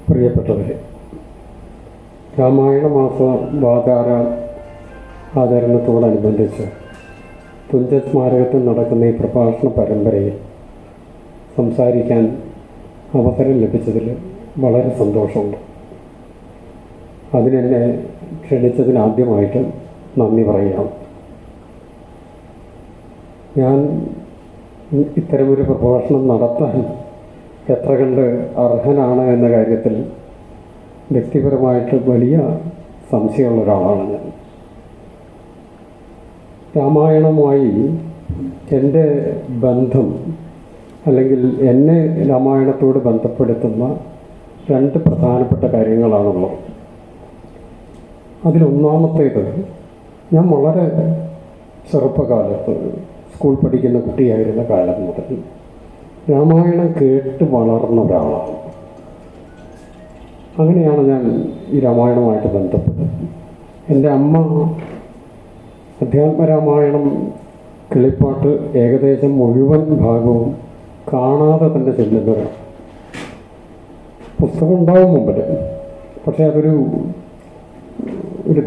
പ്രിയപ്പെട്ടവരെ, രാമായണ മാസ വാചാര ആചരണത്തോടനുബന്ധിച്ച് തുഞ്ചൻ സ്മാരകത്തിൽ നടക്കുന്ന ഈ പ്രഭാഷണ പരമ്പരയിൽ സംസാരിക്കാൻ അവസരം ലഭിച്ചതിൽ വളരെ സന്തോഷമുണ്ട്. അതിനെന്നെ ക്ഷണിച്ചതിനാദ്യമായിട്ട് നന്ദി പറയാം. ഞാൻ ഇത്തരമൊരു പ്രഭാഷണം നടത്താൻ എത്ര കണ്ട് അർഹനാണ് എന്ന കാര്യത്തിൽ വ്യക്തിപരമായിട്ട് വലിയ സംശയമുള്ള ഒരാളാണ് ഞാൻ. രാമായണവുമായി എൻ്റെ ബന്ധം അല്ലെങ്കിൽ എന്നെ രാമായണത്തോട് ബന്ധപ്പെടുത്തുന്ന രണ്ട് പ്രധാനപ്പെട്ട കാര്യങ്ങളാണുള്ളത്. അതിലൊന്നാമത്തേത്, ഞാൻ വളരെ ചെറുപ്പകാലത്ത് സ്കൂൾ പഠിക്കുന്ന കുട്ടിയായിരുന്ന കാലം മുതൽ രാമായണം കേട്ട് വളർന്ന ഒരാളാണ്. അങ്ങനെയാണ് ഞാൻ ഈ രാമായണവുമായിട്ട് ബന്ധപ്പെട്ടത്. എൻ്റെ അമ്മ അധ്യാത്മരാമായണം കിളിപ്പാട്ട് ഏകദേശം മുഴുവൻ ഭാഗവും കാണാതെ തന്നെ ചെല്ലുന്നവരാണ്. പുസ്തകം ഉണ്ടാവും മുമ്പിൽ, പക്ഷേ അതൊരു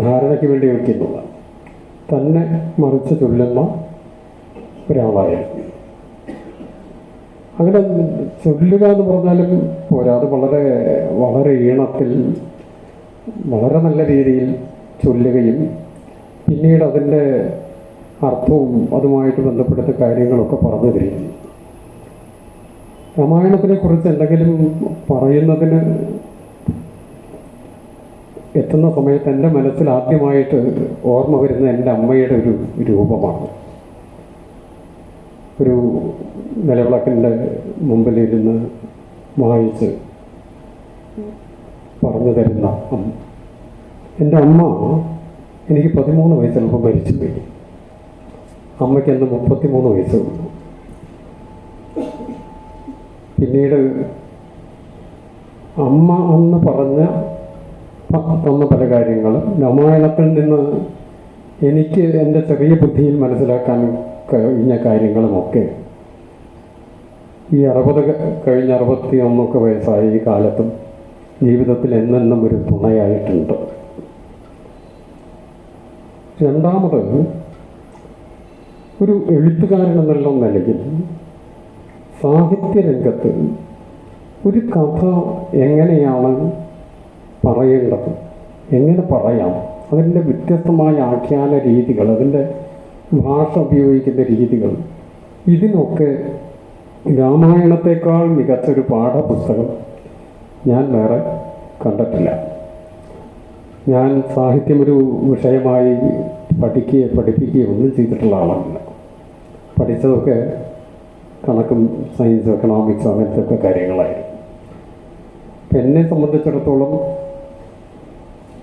ധാരണയ്ക്ക് വേണ്ടി വയ്ക്കുന്നതാണ്. തന്നെ മറിച്ച് ചൊല്ലുന്ന ഒരാളായിരുന്നു. അങ്ങനെ ചൊല്ലുക എന്ന് പറഞ്ഞാലും പോരാ, അത് വളരെ വളരെ ഈണത്തിൽ വളരെ നല്ല രീതിയിൽ ചൊല്ലുകയും പിന്നീട് അതിൻ്റെ അർത്ഥവും അതുമായിട്ട് ബന്ധപ്പെടുത്ത കാര്യങ്ങളൊക്കെ പറഞ്ഞു തരും. രാമായണത്തിനെക്കുറിച്ച് എന്തെങ്കിലും പറയുന്നതിന് എത്തുന്ന സമയത്ത് എൻ്റെ മനസ്സിൽ ആദ്യമായിട്ട് ഓർമ്മ വരുന്ന എൻ്റെ അമ്മയുടെ ഒരു രൂപമാണ്. ഒരു നിലവിളക്കിൻ്റെ മുമ്പിലിരുന്ന് വായിച്ച് പറഞ്ഞു തരുന്ന അമ്മ. എൻ്റെ അമ്മ എനിക്ക് 13 വയസ്സുള്ളപ്പോൾ മരിച്ചുപോയി. അമ്മയ്ക്ക് അന്ന് 33 വയസ്സുള്ളൂ. പിന്നീട് അമ്മ അന്ന് തന്ന പല കാര്യങ്ങളും രാമായണത്തിൽ നിന്ന് എനിക്ക് എൻ്റെ ചെറിയ ബുദ്ധിയിൽ മനസ്സിലാക്കാൻ കഴിഞ്ഞ കാര്യങ്ങളുമൊക്കെ ഈ 60 കഴിഞ്ഞ 61 വയസ്സായ ഈ കാലത്തും ജീവിതത്തിൽ എന്നെന്നും ഒരു തുണയായിട്ടുണ്ട്. രണ്ടാമത്, ഒരു എഴുത്തുകാരൻ എന്നുള്ള നിലയിൽ സാഹിത്യരംഗത്ത് ഒരു കഥ എങ്ങനെയാണ് പറയേണ്ടത്, എങ്ങനെ പറയാം, അതിൻ്റെ വ്യത്യസ്തമായ ആഖ്യാന രീതികൾ, അതിൻ്റെ ഭാഷ ഉപയോഗിക്കുന്ന രീതികൾ, ഇതിനൊക്കെ രാമായണത്തേക്കാൾ മികച്ചൊരു പാഠപുസ്തകം ഞാൻ വേറെ കണ്ടിട്ടില്ല. ഞാൻ സാഹിത്യം ഒരു വിഷയമായി പഠിപ്പിക്കുകയോ ഒന്നും ചെയ്തിട്ടുള്ള ആളല്ല. പഠിച്ചതൊക്കെ കണക്കും സയൻസും എക്കണോമിക്സും അങ്ങനത്തെ ഒക്കെ കാര്യങ്ങളായിരുന്നു. എന്നെ സംബന്ധിച്ചിടത്തോളം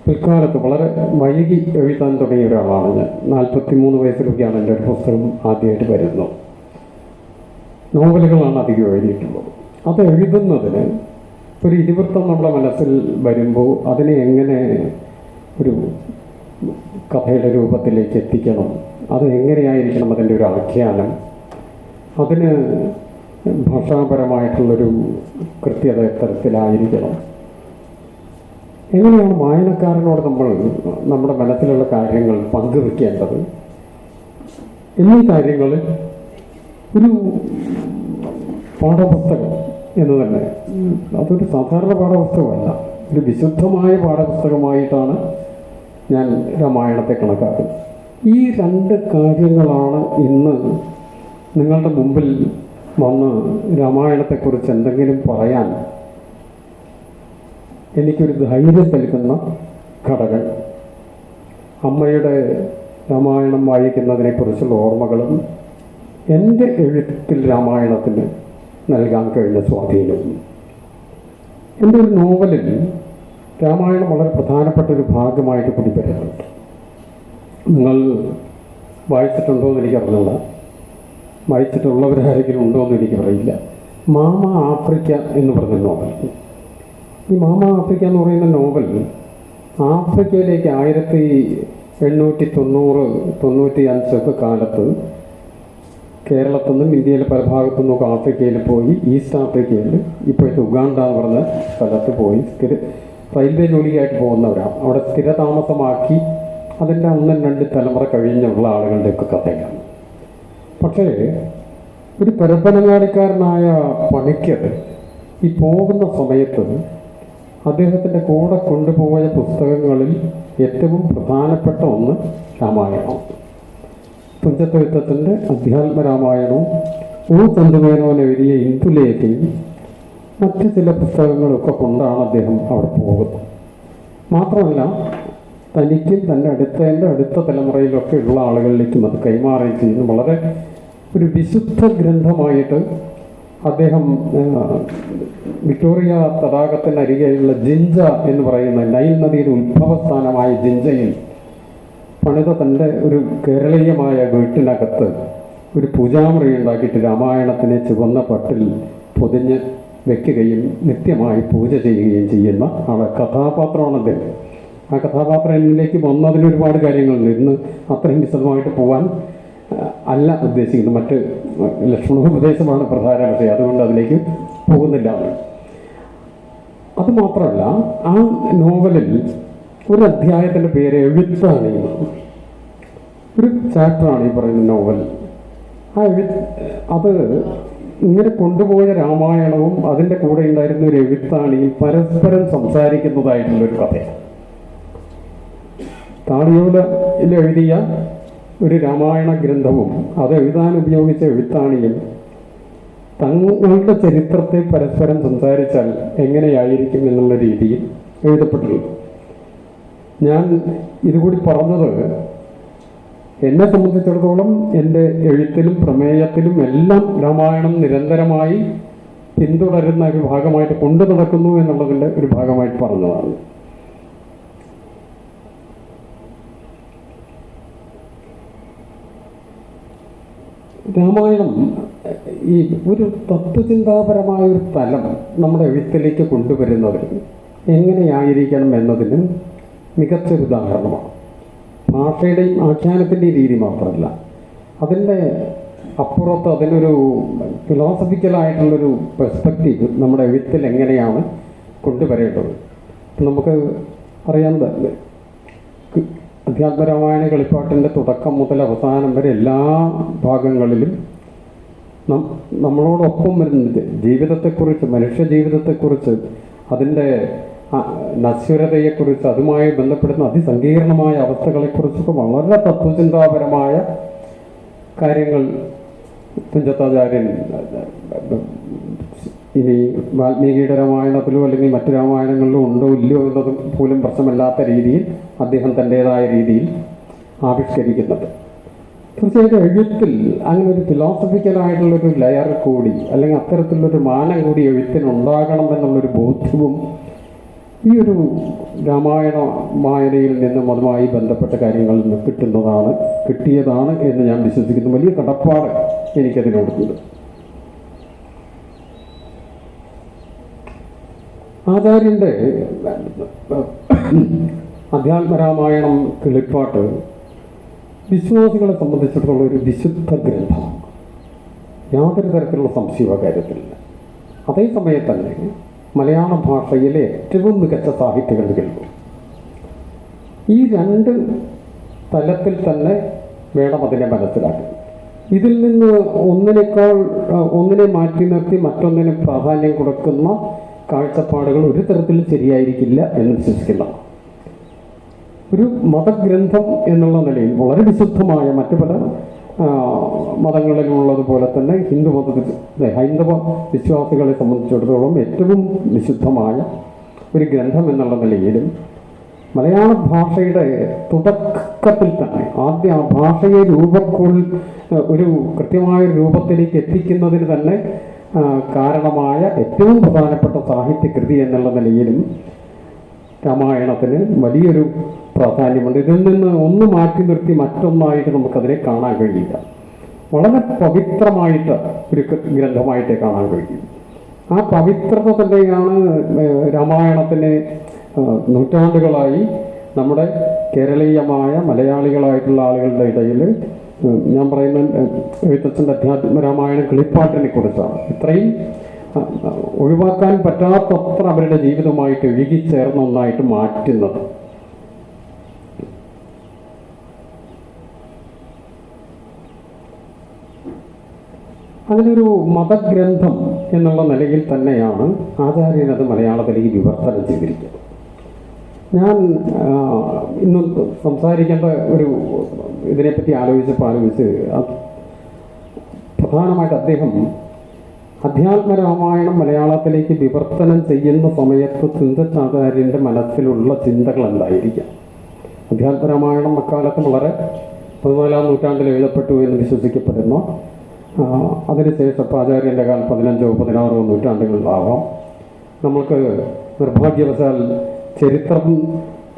പിൽക്കാലത്ത് വളരെ വൈകി എഴുതാൻ തുടങ്ങിയ ഒരാളാണ് ഞാൻ. 43 വയസ്സിലൊക്കെയാണ് എൻ്റെ ഒരു പുസ്തകം ആദ്യമായിട്ട് വരുന്നത്. നോവലുകളാണ് അധികം എഴുതിയിട്ടുള്ളത്. അത് എഴുതുന്നതിന് ഒരു ഇതിവൃത്തം നമ്മുടെ മനസ്സിൽ വരുമ്പോൾ അതിനെ എങ്ങനെ ഒരു കഥയുടെ രൂപത്തിലേക്ക് എത്തിക്കണം, അത് എങ്ങനെയായിരിക്കണം അതിൻ്റെ ഒരു ആഖ്യാനം, അതിന് ഭാഷാപരമായിട്ടുള്ളൊരു കൃത്യത തരത്തിലായിരിക്കണം, എങ്ങനെയാണ് വായനക്കാരനോട് നമ്മൾ നമ്മുടെ മനസ്സിലുള്ള കാര്യങ്ങൾ പങ്കുവെക്കേണ്ടത് എന്നീ കാര്യങ്ങളിൽ ഒരു പാഠപുസ്തകം എന്ന് തന്നെ, അതൊരു സാധാരണ പാഠപുസ്തകമല്ല, ഒരു വിശുദ്ധമായ പാഠപുസ്തകമായിട്ടാണ് ഞാൻ രാമായണത്തെ കണക്കാക്കുന്നത്. ഈ രണ്ട് കാര്യങ്ങളാണ് ഇന്ന് നിങ്ങളുടെ മുമ്പിൽ വന്ന് രാമായണത്തെക്കുറിച്ച് എന്തെങ്കിലും പറയാൻ എനിക്കൊരു ധൈര്യം നൽകുന്ന ഘടകം. അമ്മയുടെ രാമായണം വായിക്കുന്നതിനെക്കുറിച്ചുള്ള ഓർമ്മകളും എൻ്റെ എഴുത്തിൽ രാമായണത്തിന് നൽകാൻ കഴിഞ്ഞ സ്വാധീനവും. എൻ്റെ ഒരു നോവലിൽ രാമായണം വളരെ പ്രധാനപ്പെട്ട ഒരു ഭാഗമായിട്ട് കൂടി വരുന്നുണ്ട്. നിങ്ങൾ വായിച്ചിട്ടുണ്ടോ എന്ന് എനിക്കറിഞ്ഞില്ല, വായിച്ചിട്ടുള്ളവരാരെങ്കിലും ഉണ്ടോ എന്ന് എനിക്ക് പറയില്ല. മാമ ആഫ്രിക്ക എന്ന് പറഞ്ഞ നോവൽ. ഈ മാമ ആഫ്രിക്ക എന്ന് പറയുന്ന നോവൽ ആഫ്രിക്കയിലേക്ക് 1890-95 കാലത്ത് കേരളത്തിൽ നിന്നും ഇന്ത്യയിലെ പല ഭാഗത്തു നിന്നൊക്കെ ആഫ്രിക്കയിൽ പോയി, ഈസ്റ്റ് ആഫ്രിക്കയിൽ ഇപ്പോഴത്തെ ഉഗാണ്ട എന്ന് പറഞ്ഞ സ്ഥലത്ത് പോയി റെയിൽവേ ജോലിയായിട്ട് പോകുന്നവരാണ്. അവിടെ സ്ഥിരതാമസമാക്കി അതിൻ്റെ ഒന്നും രണ്ട് തലമുറ കഴിഞ്ഞുള്ള ആളുകളുടെയൊക്കെ കഥയാണ്. പക്ഷേ ഒരു പരപ്പനങ്ങാടിക്കാരനായ പണിക്കർ ഈ പോകുന്ന സമയത്ത് അദ്ദേഹത്തിൻ്റെ കൂടെ കൊണ്ടുപോയ പുസ്തകങ്ങളിൽ ഏറ്റവും പ്രധാനപ്പെട്ട ഒന്ന് രാമായണം. തുഞ്ചത്തെഴുത്തച്ഛൻ്റെ അധ്യാത്മരാമായണവും ചന്ദ്രമേനോൻ എഴുതിയ ഇന്ദുലേഖയും മറ്റ് ചില പുസ്തകങ്ങളൊക്കെ കൊണ്ടാണ് അദ്ദേഹം അവിടെ പോകുന്നത്. മാത്രമല്ല തനിക്കും തൻ്റെ അടുത്ത തലമുറയിലൊക്കെ ഉള്ള ആളുകളിലേക്കും അത് കൈമാറുകയും ചെയ്യുന്നു. വളരെ ഒരു വിശുദ്ധ ഗ്രന്ഥമായിട്ട് അദ്ദേഹം വിക്ടോറിയ തടാകത്തിനരികെയുള്ള ജിഞ്ച എന്ന് പറയുന്ന നൈൽ നദിയുടെ ഉത്ഭവസ്ഥാനമായ ജിഞ്ചയിൽ പണിത തൻ്റെ ഒരു കേരളീയമായ വീട്ടിനകത്ത് ഒരു പൂജാമുറി ഉണ്ടാക്കിയിട്ട് രാമായണത്തിനെ ചുവന്ന പട്ടിൽ പൊതിഞ്ഞ് വെക്കുകയും നിത്യമായി പൂജ ചെയ്യുകയും ചെയ്യുന്ന ആളെ കഥാപാത്രമാണ് അദ്ദേഹം. ആ കഥാപാത്രം എന്നിലേക്ക് വന്നതിന് ഒരുപാട് കാര്യങ്ങളുണ്ട്. ഇന്ന് അത്രയും വിശദമായിട്ട് പോകാൻ അല്ല ഉദ്ദേശിക്കുന്നത്. മറ്റ് ലക്ഷ്മണോപദേശമാണ് പ്രധാന വിഷയം, അതുകൊണ്ട് അതിലേക്ക് പോകുന്നില്ല. അതുമാത്രമല്ല, ആ നോവലിൽ ഒരു അധ്യായത്തിൻ്റെ പേര് എഴുത്താണ്. ഒരു ചാപ്റ്ററാണ് ഈ പറയുന്ന നോവൽ. അത് ഇങ്ങനെ കൊണ്ടുപോയ രാമായണവും അതിൻ്റെ കൂടെ ഉണ്ടായിരുന്ന ഒരു എഴുത്താണിയും പരസ്പരം സംസാരിക്കുന്നതായിട്ടുള്ളൊരു കഥയാണ്. താളിയോലയിൽ എഴുതിയ ഒരു രാമായണ ഗ്രന്ഥവും അത് എഴുതാൻ ഉപയോഗിച്ച എഴുത്താണിയും തങ്ങളുടെ ചരിത്രത്തെ പരസ്പരം സംസാരിച്ചാൽ എങ്ങനെയായിരിക്കും എന്നുള്ള രീതിയിൽ എഴുതപ്പെട്ടുള്ളൂ. ഞാൻ ഇതുകൂടി പറഞ്ഞത് എന്നെ സംബന്ധിച്ചിടത്തോളം എൻ്റെ എഴുത്തിലും പ്രമേയത്തിലും എല്ലാം രാമായണം നിരന്തരമായി പിന്തുടരുന്ന ഒരു ഭാഗമായിട്ട് കൊണ്ടു നടക്കുന്നു എന്നുള്ളതിൻ്റെ ഒരു ഭാഗമായിട്ട് പറഞ്ഞതാണ്. രാമായണം ഈ ഒരു തത്വചിന്താപരമായ ഒരു തലം നമ്മുടെ എഴുത്തിലേക്ക് കൊണ്ടുവരുന്നതിൽ എങ്ങനെയായിരിക്കണം എന്നതിന് മികച്ചൊരു ഉദാഹരണമാണ്. ഭാഷയുടെയും ആഖ്യാനത്തിൻ്റെയും രീതി മാത്രമല്ല, അതിൻ്റെ അപ്പുറത്ത് അതിനൊരു ഫിലോസഫിക്കലായിട്ടുള്ളൊരു പെർസ്പെക്റ്റീവ് നമ്മുടെ എഴുത്തിൽ എങ്ങനെയാണ് കൊണ്ടുവരേണ്ടത്. നമുക്ക് അറിയാവുന്നത് അധ്യാത്മരാമായണ കളിപ്പാട്ടിൻ്റെ തുടക്കം മുതൽ അവസാനം വരെ എല്ലാ ഭാഗങ്ങളിലും നമ്മളോടൊപ്പം വരുന്നത് ജീവിതത്തെക്കുറിച്ച്, മനുഷ്യ ജീവിതത്തെക്കുറിച്ച്, അതിൻ്റെ നശ്വരതയെക്കുറിച്ച്, അതുമായി ബന്ധപ്പെടുന്ന അതിസങ്കീർണമായ അവസ്ഥകളെക്കുറിച്ചൊക്കെ വളരെ തത്വചിന്താപരമായ കാര്യങ്ങൾ തുഞ്ചത്താചാര്യൻ ഇനി വാൽമീകിയുടെ രാമായണത്തിലോ അല്ലെങ്കിൽ മറ്റു രാമായണങ്ങളിലോ ഉണ്ടോ ഇല്ലയോ എന്നതും പോലും പ്രശ്നമല്ലാത്ത രീതിയിൽ അദ്ദേഹം തൻ്റേതായ രീതിയിൽ ആവിഷ്കരിക്കുന്നുണ്ട്. തീർച്ചയായിട്ടും എഴുത്തിൽ അങ്ങനെ ഒരു ഫിലോസഫിക്കലായിട്ടുള്ളൊരു ലെയർ കൂടി അല്ലെങ്കിൽ അത്തരത്തിലുള്ളൊരു മാനം കൂടി എഴുത്തിനുണ്ടാകണം എന്നുള്ളൊരു ബോധ്യവും ഈ ഒരു രാമായണ വായനയിൽ നിന്നും അതുമായി ബന്ധപ്പെട്ട കാര്യങ്ങളിൽ നിന്ന് കിട്ടിയതാണ് എന്ന് ഞാൻ വിശ്വസിക്കുന്നു. വലിയ കടപ്പാട് എനിക്കതിനോടുണ്ട്. ആചാര്യൻ്റെ അധ്യാത്മരാമായണം കിളിപ്പാട്ട് വിശ്വാസികളെ സംബന്ധിച്ചിടത്തോളം ഒരു വിശുദ്ധ ഗ്രന്ഥമാണ്, യാതൊരു തരത്തിലുള്ള സംശയ കാര്യത്തിലില്ല. അതേസമയം തന്നെ മലയാള ഭാഷയിലെ ഏറ്റവും മികച്ച സാഹിത്യകൃതികളുണ്ട്. ഈ രണ്ട് തലത്തിൽ തന്നെ വേണം അതിനെ മനസ്സിലാക്കാൻ. ഇതിൽ നിന്ന് ഒന്നിനെ മാറ്റി നിർത്തി മറ്റൊന്നിന് പ്രാധാന്യം കൊടുക്കുന്ന കാഴ്ചപ്പാടുകൾ ഒരു തരത്തിലും ശരിയായിരിക്കില്ല എന്ന് വിശ്വസിക്കുന്ന ഒരു മതഗ്രന്ഥം എന്നുള്ള നിലയിൽ വളരെ വിശുദ്ധമായ മറ്റു പല മതങ്ങളിലുള്ളതുപോലെ തന്നെ ഹൈന്ദവ വിശ്വാസികളെ സംബന്ധിച്ചിടത്തോളം ഏറ്റവും വിശുദ്ധമായ ഒരു ഗ്രന്ഥം എന്നുള്ള നിലയിലും മലയാള ഭാഷയുടെ തുടക്കത്തിൽ തന്നെ ആദ്യ ആ ഭാഷയെ ഒരു കൃത്യമായ രൂപത്തിലേക്ക് എത്തിക്കുന്നതിന് തന്നെ കാരണമായ ഏറ്റവും പ്രധാനപ്പെട്ട സാഹിത്യകൃതി എന്നുള്ള നിലയിലും രാമായണത്തിന് വലിയൊരു പ്രാധാന്യമുണ്ട്. ഇതിൽ നിന്ന് ഒന്ന് മാറ്റി നിർത്തി മറ്റൊന്നായിട്ട് നമുക്കതിനെ കാണാൻ കഴിയില്ല. വളരെ പവിത്രമായിട്ട് ഒരു ഗ്രന്ഥമായിട്ടേ കാണാൻ കഴിയും. ആ പവിത്രത തന്നെയാണ് രാമായണത്തിന് നൂറ്റാണ്ടുകളായി നമ്മുടെ കേരളീയമായ മലയാളികളായിട്ടുള്ള ആളുകളുടെ ഇടയിൽ ഞാൻ പറയുന്ന എഴുത്തച്ഛൻ്റെ അധ്യാത്മരാമായണം കിളിപ്പാട്ടിനെ കുറിച്ചാണ്. ഇത്രയും ഒഴിവാക്കാൻ പറ്റാത്തത്ര അവരുടെ ജീവിതമായിട്ട് ഇഴുകിച്ചേർന്ന ഒന്നായിട്ട് മാറ്റുന്നത്. അതിനൊരു മതഗ്രന്ഥം എന്നുള്ള നിലയിൽ തന്നെയാണ് ആചാര്യനത് മലയാളത്തിലേക്ക് വിവർത്തനം ചെയ്തിരിക്കുന്നത്. ഞാൻ ഇന്ന് സംസാരിക്കേണ്ട ഒരു ഇതിനെപ്പറ്റി ആലോചിച്ച് പ്രധാനമായിട്ട് അദ്ദേഹം അധ്യാത്മരാമായണം മലയാളത്തിലേക്ക് വിവർത്തനം ചെയ്യുന്ന സമയത്ത് തുഞ്ചത്താചാര്യൻ്റെ മനസ്സിലുള്ള ചിന്തകൾ എന്തായിരിക്കാം? അധ്യാത്മരാമായണം അക്കാലത്ത് വളരെ 14-ാം നൂറ്റാണ്ടിൽ എഴുതപ്പെട്ടു എന്ന് വിശ്വസിക്കപ്പെടുന്നു. അതിനുശേഷം ആചാര്യൻ്റെ കാലം 15-ഓ 16-ഓ നൂറ്റാണ്ടുകളിലാവാം. നമ്മൾക്ക് നിർഭാഗ്യവശാൽ ചരിത്രം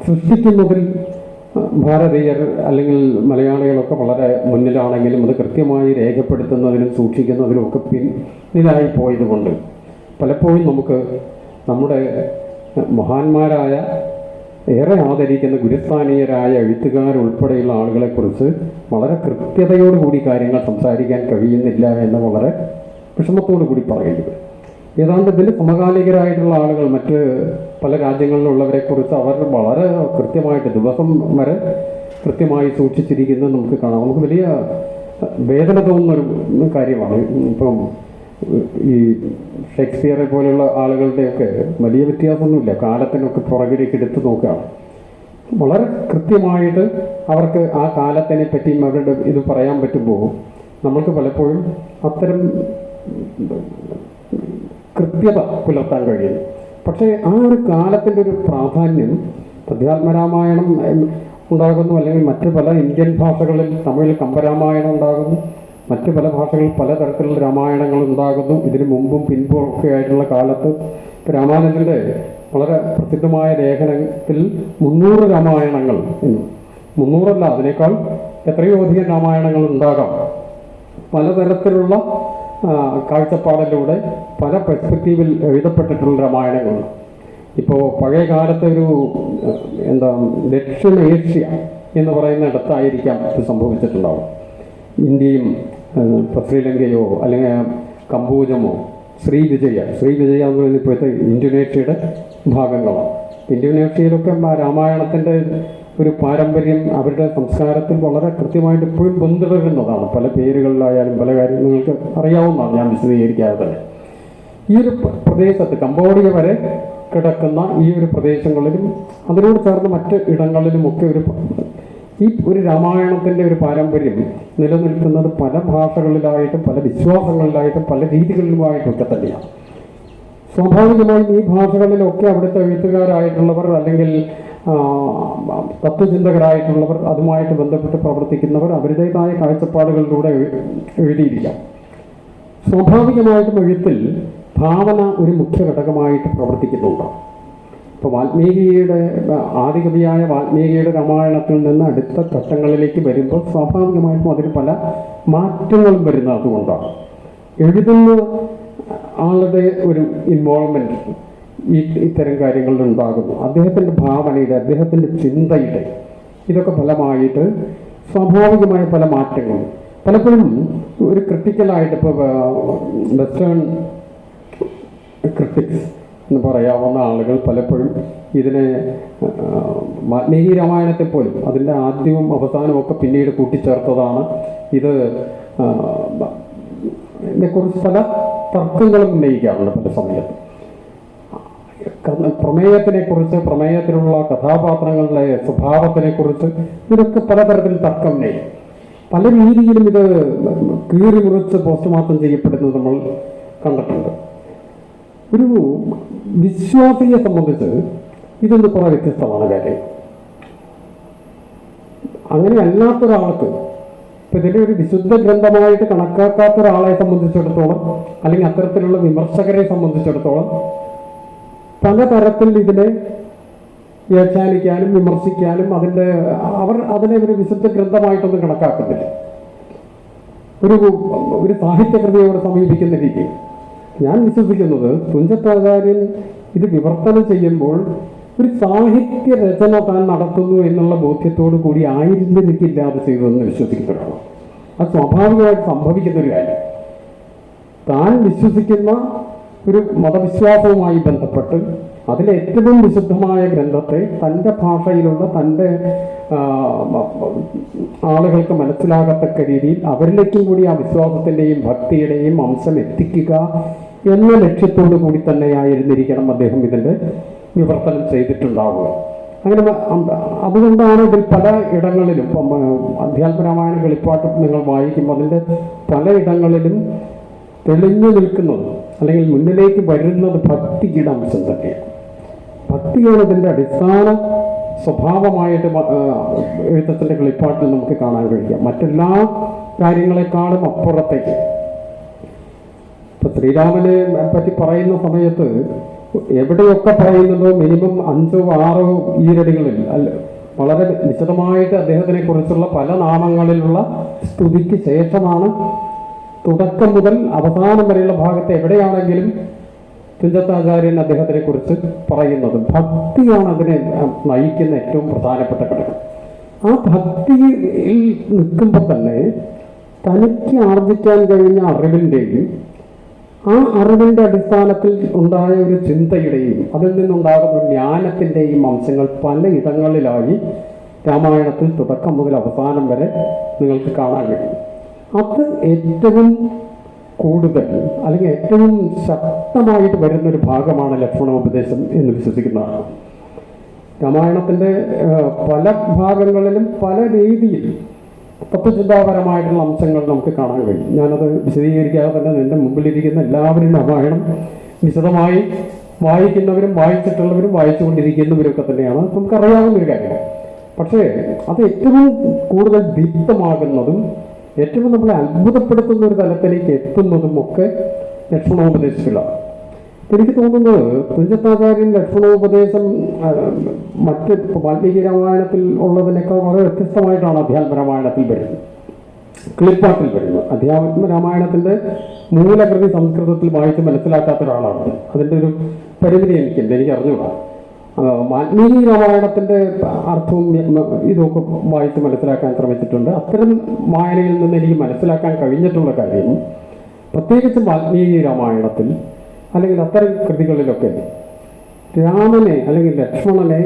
സൃഷ്ടിക്കുന്നതിൽ ഭാരതീയർ അല്ലെങ്കിൽ മലയാളികളൊക്കെ വളരെ മുന്നിലാണെങ്കിലും അത് കൃത്യമായി രേഖപ്പെടുത്തുന്നതിനും സൂക്ഷിക്കുന്നതിനും ഒക്കെ പിന്നിലായി പോയതുകൊണ്ട് പലപ്പോഴും നമുക്ക് നമ്മുടെ മഹാന്മാരായ ഏറെ ആദരിക്കുന്ന ഗുരുസ്ഥാനീയരായ എഴുത്തുകാരുൾപ്പെടെയുള്ള ആളുകളെക്കുറിച്ച് വളരെ കൃത്യതയോടുകൂടി കാര്യങ്ങൾ സംസാരിക്കാൻ കഴിയുന്നില്ല എന്ന് വളരെ വിഷമത്തോടു കൂടി പറയേണ്ടി വരും. ഏതാണ്ട് ഇതിൽ സമകാലികരായിട്ടുള്ള ആളുകൾ മറ്റ് പല രാജ്യങ്ങളിലുള്ളവരെക്കുറിച്ച് അവർ വളരെ കൃത്യമായിട്ട് ദിവസം വരെ കൃത്യമായി സൂക്ഷിച്ചിരിക്കുന്നത് നമുക്ക് കാണാം. നമുക്ക് വലിയ വേദന തോന്നുന്നൊരു കാര്യമാണ്. ഇപ്പം ഈ ഷേക്സ്പിയറെ പോലെയുള്ള ആളുകളുടെയൊക്കെ വലിയ വ്യത്യാസമൊന്നുമില്ല, കാലത്തിനൊക്കെ പുറകിലേക്ക് എടുത്ത് നോക്കുകയാണ്. വളരെ കൃത്യമായിട്ട് അവർക്ക് ആ കാലത്തിനെ പറ്റിയും അവരുടെ ഇത് പറയാൻ പറ്റുമ്പോൾ നമ്മൾക്ക് പലപ്പോഴും അത്തരം കൃത്യത പുലർത്താൻ കഴിയും. പക്ഷേ ആ ഒരു കാലത്തിൻ്റെ ഒരു പ്രാധാന്യം അധ്യാത്മരാമായണം ഉണ്ടാകുന്നു, അല്ലെങ്കിൽ മറ്റ് പല ഇന്ത്യൻ ഭാഷകളിൽ തമിഴിൽ കമ്പരാമായണം ഉണ്ടാകുന്നു, മറ്റ് പല ഭാഷകളിൽ പലതരത്തിലുള്ള രാമായണങ്ങൾ ഉണ്ടാകുന്നു. ഇതിനു മുമ്പും പിൻപും ഒക്കെ ആയിട്ടുള്ള കാലത്ത് രാമാനുജൻ്റെ വളരെ പ്രസിദ്ധമായ ലേഖനത്തിൽ 300 രാമായണങ്ങൾ, 300 അതിനേക്കാൾ എത്രയോ അധികം രാമായണങ്ങൾ ഉണ്ടാകാം. പലതരത്തിലുള്ള കാഴ്ചപ്പാടിലൂടെ പല പെർസ്പെക്റ്റീവിൽ എഴുതപ്പെട്ടിട്ടുള്ള രാമായണങ്ങൾ. ഇപ്പോൾ പഴയ കാലത്തെ ഒരു ദക്ഷിണേഷ്യ എന്ന് പറയുന്ന ഇടത്തായിരിക്കാം ഇത് സംഭവിച്ചിട്ടുണ്ടാവും. ഇന്ത്യയും ശ്രീലങ്കയോ അല്ലെങ്കിൽ കംബോജമോ ശ്രീവിജയ എന്ന് പറയുന്നത് ഇപ്പോഴത്തെ ഇന്തോനേഷ്യയുടെ ഭാഗങ്ങളാണ്. ഇന്തോനേഷ്യയിലൊക്കെ രാമായണത്തിൻ്റെ ഒരു പാരമ്പര്യം അവരുടെ സംസ്കാരത്തിൽ വളരെ കൃത്യമായിട്ട് ഇപ്പോഴും ബന്ധപ്പെടുന്നതാണ്. പല പേരുകളിലായാലും പല കാര്യം നിങ്ങൾക്ക് അറിയാവുന്നതാണ്, ഞാൻ വിശദീകരിക്കാതെ തന്നെ. ഈ ഒരു പ്രദേശത്ത് കംബോഡിയ വരെ കിടക്കുന്ന ഈ ഒരു പ്രദേശങ്ങളിലും അതിനോട് ചേർന്ന് മറ്റ് ഇടങ്ങളിലുമൊക്കെ ഒരു രാമായണത്തിൻ്റെ ഒരു പാരമ്പര്യം നിലനിൽക്കുന്നത് പല ഭാഷകളിലായിട്ടും പല വിശ്വാസങ്ങളിലായിട്ടും പല രീതികളിലുമായിട്ടൊക്കെ തന്നെയാണ്. സ്വാഭാവികമായും ഈ ഭാഷകളിലൊക്കെ അവിടുത്തെ എഴുത്തുകാരായിട്ടുള്ളവർ അല്ലെങ്കിൽ തത്വചിന്തകരായിട്ടുള്ളവർ അതുമായിട്ട് ബന്ധപ്പെട്ട് പ്രവർത്തിക്കുന്നവർ അവരുടേതായ കാഴ്ചപ്പാടുകളിലൂടെ എഴുതിയിരിക്കാം. സ്വാഭാവികമായിട്ടും എഴുത്തിൽ ഭാവന ഒരു മുഖ്യ ഘടകമായിട്ട് പ്രവർത്തിക്കുന്നുണ്ട്. ഇപ്പോൾ വാൽമീകിയുടെ ആദികവിയായ വാൽമീകിയുടെ രാമായണത്തിൽ നിന്ന് അടുത്ത ഘട്ടങ്ങളിലേക്ക് വരുമ്പോൾ സ്വാഭാവികമായിട്ടും അതിന് പല മാറ്റങ്ങളും വരുന്നത് അതുകൊണ്ടാണ്. എഴുതുന്ന ആളുടെ ഒരു ഇൻവോൾവ്മെൻറ്റ് ഇത്തരം കാര്യങ്ങളിൽ ഉണ്ടാകുന്നു. അദ്ദേഹത്തിൻ്റെ ഭാവനയുടെ, അദ്ദേഹത്തിൻ്റെ ചിന്തയുടെ ഇതൊക്കെ ഫലമായിട്ട് സ്വാഭാവികമായ പല മാറ്റങ്ങളും പലപ്പോഴും ഒരു ക്രിട്ടിക്കലായിട്ട് ഇപ്പോൾ വെസ്റ്റേൺ ക്രിട്ടിക്സ് എന്ന് പറയാവുന്ന ആളുകൾ പലപ്പോഴും ഇതിനെ വാൽമീകി രാമായണത്തെ പോലും അതിൻ്റെ ആദ്യവും അവസാനവും ഒക്കെ പിന്നീട് കൂട്ടിച്ചേർത്തതാണ്. ഇതിനെക്കുറിച്ച് പല തർക്കങ്ങളും ഉന്നയിക്കാറുണ്ട് പല സമയത്ത്. പ്രമേയത്തിനെക്കുറിച്ച്, പ്രമേയത്തിലുള്ള കഥാപാത്രങ്ങളുടെ സ്വഭാവത്തിനെക്കുറിച്ച് ഇതിനൊക്കെ പലതരത്തിൽ തർക്കം ഉന്നയിക്കും. പല രീതിയിലും ഇത് കീറി മുറിച്ച് പോസ്റ്റ്മോർട്ടം ചെയ്യപ്പെടുന്നത് നമ്മൾ കണ്ടിട്ടുണ്ട്. ഒരു വിശ്വാസിയെ സംബന്ധിച്ച് ഇതൊന്ന് കുറെ വ്യത്യസ്തമാണ് കാര്യം. അങ്ങനെ അല്ലാത്തൊരാൾക്ക്, ഇപ്പം ഇതിൻ്റെ ഒരു വിശുദ്ധ ഗ്രന്ഥമായിട്ട് കണക്കാക്കാത്ത ഒരാളെ സംബന്ധിച്ചിടത്തോളം അല്ലെങ്കിൽ അത്തരത്തിലുള്ള വിമർശകരെ സംബന്ധിച്ചിടത്തോളം പലതരത്തിൽ ഇതിനെ വ്യാഖ്യാനിക്കാനും വിമർശിക്കാനും അവർ അതിനെ ഒരു വിശുദ്ധ ഗ്രന്ഥമായിട്ടൊന്നും കണക്കാക്കുന്നില്ല. ഒരു സാഹിത്യകൃതിയോട് സമീപിക്കുന്ന രീതി ഞാൻ വിശ്വസിക്കുന്നത് തുഞ്ചത്താചാര്യൻ ഇത് വിവർത്തനം ചെയ്യുമ്പോൾ ഒരു സാഹിത്യ രചന താൻ നടത്തുന്നു എന്നുള്ള ബോധ്യത്തോടു കൂടി ആയിരുന്നിരിക്കില്ലാതെ ചെയ്തതെന്ന് വിശ്വസിക്കുന്നതാണ്. അത് സ്വാഭാവികമായിട്ട് സംഭവിക്കുന്ന ഒരു കാര്യം. താൻ വിശ്വസിക്കുന്ന ഒരു മതവിശ്വാസവുമായി ബന്ധപ്പെട്ട് അതിലെ ഏറ്റവും വിശുദ്ധമായ ഗ്രന്ഥത്തെ തൻ്റെ ഭാഷയിലുള്ള തൻ്റെ ആളുകൾക്ക് മനസ്സിലാകത്തക്ക രീതിയിൽ അവരിലേക്കും കൂടി ആ വിശ്വാസത്തിൻ്റെയും ഭക്തിയുടെയും അംശം എത്തിക്കുക എന്ന ലക്ഷ്യത്തോടു കൂടി തന്നെയായിരുന്നിരിക്കണം അദ്ദേഹം ഇതിൻ്റെ വിവർത്തനം ചെയ്തിട്ടുണ്ടാവുക. അങ്ങനെ അതുകൊണ്ടാണ് ഇതിൽ പല ഇടങ്ങളിലും ഇപ്പം അധ്യാത്മരാമായണ കളിപ്പാട്ട് നിങ്ങൾ വായിക്കുമ്പോൾ അതിൻ്റെ പലയിടങ്ങളിലും തെളിഞ്ഞു നിൽക്കുന്നത് അല്ലെങ്കിൽ മുന്നിലേക്ക് വരുന്നത് ഭക്തിയുടെ അംശം തന്നെയാണ്. ഭക്തിയാണ് ഇതിൻ്റെ അടിസ്ഥാന സ്വഭാവമായിട്ട് എഴുത്തച്ഛൻ്റെ കളിപ്പാട്ടിൽ നമുക്ക് കാണാൻ കഴിയുക. മറ്റെല്ലാ കാര്യങ്ങളെക്കാളും അപ്പുറത്തേക്ക് ഇപ്പം ശ്രീരാമനെ പറ്റി പറയുന്ന സമയത്ത് എവിടെയൊക്കെ പറയുന്നതോ മിനിമം 5 6 ഈരടികളിൽ വളരെ വിശദമായിട്ട് അദ്ദേഹത്തിനെ കുറിച്ചുള്ള പല നാമങ്ങളിലുള്ള സ്തുതിക്ക് ശേഷമാണ് തുടക്കം മുതൽ അവസാനം വരെയുള്ള ഭാഗത്ത് എവിടെയാണെങ്കിലും തുഞ്ചത്താചാര്യൻ അദ്ദേഹത്തിനെ കുറിച്ച് പറയുന്നത്. ഭക്തിയാണ് അതിനെ നയിക്കുന്ന ഏറ്റവും പ്രധാനപ്പെട്ട ഘടകം. ആ ഭക്തിയിൽ നിൽക്കുമ്പോൾ തന്നെ തനിക്ക് ആർജിക്കാൻ കഴിഞ്ഞ അറിവിൻ്റെയും ആ അറിവിൻ്റെ അടിസ്ഥാനത്തിൽ ഉണ്ടായ ഒരു ചിന്തയുടെയും അതിൽ നിന്നുണ്ടാകുന്ന ഒരു ജ്ഞാനത്തിൻ്റെയും അംശങ്ങൾ പലയിടങ്ങളിലായി രാമായണത്തിൽ തുടക്കം മുതൽ അവസാനം വരെ നിങ്ങൾക്ക് കാണാൻ കഴിയും. അത് ഏറ്റവും കൂടുതൽ അല്ലെങ്കിൽ ഏറ്റവും ശക്തമായിട്ട് വരുന്നൊരു ഭാഗമാണ് ലക്ഷ്മണോപദേശം എന്ന് വിശ്വസിക്കുന്നതാണ്. രാമായണത്തിൻ്റെ പല ഭാഗങ്ങളിലും പല രീതിയിൽ തത്വചിന്താപരമായിട്ടുള്ള അംശങ്ങൾ നമുക്ക് കാണാൻ കഴിയും. ഞാനത് വിശദീകരിക്കാതെ തന്നെ എൻ്റെ മുമ്പിലിരിക്കുന്ന എല്ലാവരും രാമായണം വിശദമായി വായിക്കുന്നവരും വായിച്ചിട്ടുള്ളവരും വായിച്ചുകൊണ്ടിരിക്കുന്നവരൊക്കെ തന്നെയാണ് നമുക്കറിയാവുന്നൊരു കാര്യമാണ്. പക്ഷേ അത് ഏറ്റവും കൂടുതൽ ദീപ്തമാകുന്നതും ഏറ്റവും നമ്മളെ അത്ഭുതപ്പെടുത്തുന്ന ഒരു തലത്തിലേക്ക് എത്തുന്നതും ഒക്കെ ലക്ഷ്മണോപദേശത്തിലാണ്. എനിക്ക് തോന്നുന്നത് തുഞ്ചത്താചാര്യൻ ലക്ഷ്മണോപദേശം മറ്റ് വാൽമീകി രാമായണത്തിൽ ഉള്ളതിനേക്കാൾ വളരെ വ്യത്യസ്തമായിട്ടാണ് അധ്യാത്മരാമായണത്തിൽ വരുന്നത്, കിളിപ്പാട്ടിൽ വരുന്നത്. അധ്യാത്മരാമായണത്തിൻ്റെ മൂലകൃതി സംസ്കൃതത്തിൽ വായിച്ച് മനസ്സിലാക്കാത്ത ഒരാളാണ്. അതിൻ്റെ ഒരു പരിമിതി എനിക്കുണ്ട്, എനിക്ക് അറിഞ്ഞുകൂടാ. വാൽമീകി രാമായണത്തിൻ്റെ അർത്ഥവും ഇതൊക്കെ വായിച്ച് മനസ്സിലാക്കാൻ ശ്രമിച്ചിട്ടുണ്ട്. അത്തരം വായനയിൽ നിന്ന് എനിക്ക് മനസ്സിലാക്കാൻ കഴിഞ്ഞിട്ടുള്ള കാര്യം, പ്രത്യേകിച്ച് വാൽമീകി രാമായണത്തിൽ അല്ലെങ്കിൽ അത്തരം കൃതികളിലൊക്കെ രാമനെ അല്ലെങ്കിൽ ലക്ഷ്മണനെ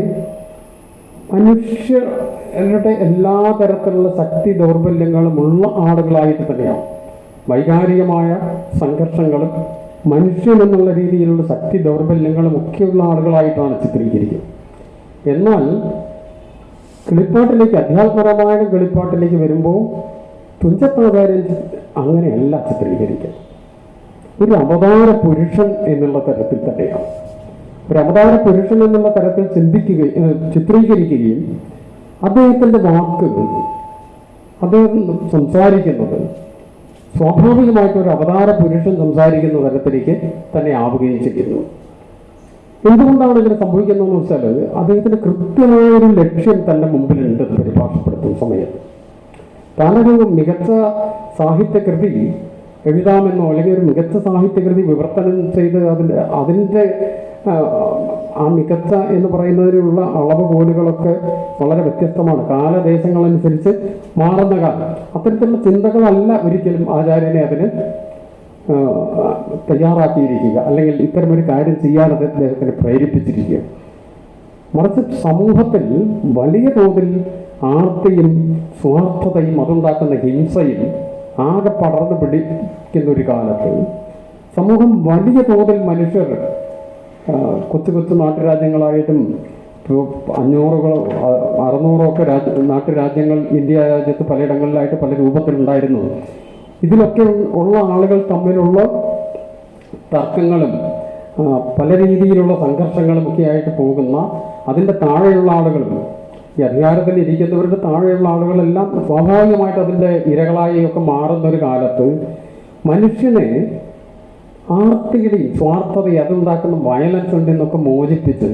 മനുഷ്യരുടെ എല്ലാ തരത്തിലുള്ള ശക്തി ദൗർബല്യങ്ങളുമുള്ള ആളുകളായിട്ട് തന്നെയാണ്. വൈകാരികമായ സംഘർഷങ്ങളും മനുഷ്യനെന്നുള്ള രീതിയിലുള്ള ശക്തി ദൗർബല്യങ്ങളും ഒക്കെയുള്ള ആളുകളായിട്ടാണ് ചിത്രീകരിക്കുന്നത്. എന്നാൽ കിളിപ്പാട്ടിലേക്ക് അധ്യാത്മരാമായണം കിളിപ്പാട്ടിലേക്ക് വരുമ്പോൾ തുഞ്ചത്താചാര്യൻ അങ്ങനെയല്ല ചിത്രീകരിക്കുക. ഒരു അവതാര പുരുഷൻ എന്നുള്ള തരത്തിൽ തന്നെയാണ്. ഒരു അവതാര പുരുഷൻ എന്നുള്ള തരത്തിൽ ചിത്രീകരിക്കുകയും അദ്ദേഹത്തിൻ്റെ വാക്കുകൾ അദ്ദേഹം സംസാരിക്കുന്നത് സ്വാഭാവികമായിട്ടൊരു അവതാര പുരുഷൻ സംസാരിക്കുന്ന തരത്തിലേക്ക് തന്നെ ആവുകയും ചെയ്യുന്നു. എന്തുകൊണ്ടാണ് ഇങ്ങനെ സംഭവിക്കുന്നതെന്ന് വെച്ചാൽ അദ്ദേഹത്തിന് കൃത്യമായൊരു ലക്ഷ്യം തൻ്റെ മുമ്പിലുണ്ട് പരിഭാഷപ്പെടുത്തുന്ന സമയത്ത്. താനൊരു മികച്ച സാഹിത്യകൃതി എഴുതാമെന്നോ അല്ലെങ്കിൽ ഒരു മികച്ച സാഹിത്യകൃതി വിവർത്തനം ചെയ്ത് അതിൻ്റെ ആ മികച്ച എന്ന് പറയുന്നതിനുള്ള അളവുകോലുകളൊക്കെ വളരെ വ്യത്യസ്തമാണ്. കാലദേശങ്ങളനുസരിച്ച് മാറുന്ന കാലം. അത്തരത്തിലുള്ള ചിന്തകളല്ല ഒരിക്കലും ആചാര്യനെ അതിന് തയ്യാറാക്കിയിരിക്കുക അല്ലെങ്കിൽ ഇത്തരമൊരു കാര്യം ചെയ്യാൻ അദ്ദേഹത്തിന് പ്രേരിപ്പിച്ചിരിക്കുക. മറിച്ച് സമൂഹത്തിൽ വലിയ തോതിൽ ആർത്തിയും സ്വാർത്ഥതയും അതുണ്ടാക്കുന്ന ഹിംസയും ആകെ പടർന്നു പിടിക്കുന്ന ഒരു കാലത്ത് സമൂഹം വലിയ തോതിൽ മനുഷ്യർ കൊച്ചു കൊച്ചു നാട്ടുരാജ്യങ്ങളായിട്ടും 500 600 ഒക്കെ നാട്ടുരാജ്യങ്ങൾ ഇന്ത്യ രാജ്യത്ത് പലയിടങ്ങളിലായിട്ട് പല രൂപത്തിലുണ്ടായിരുന്നു. ഇതിലൊക്കെ ഉള്ള ആളുകൾ തമ്മിലുള്ള തർക്കങ്ങളും പല രീതിയിലുള്ള സംഘർഷങ്ങളും ഒക്കെ ആയിട്ട് പോകുന്ന അതിൻ്റെ താഴെയുള്ള ആളുകളും ഈ അധികാരത്തിൽ ഇരിക്കുന്നവരുടെ താഴെയുള്ള ആളുകളെല്ലാം സ്വാഭാവികമായിട്ട് അതിൻ്റെ ഇരകളായി ഒക്കെ മാറുന്നൊരു കാലത്ത് മനുഷ്യനെ ആർത്തിയുടെയും സ്വാർത്ഥതയും അതുണ്ടാക്കുന്ന വയലൻസ് നിന്നൊക്കെ മോചിപ്പിച്ച്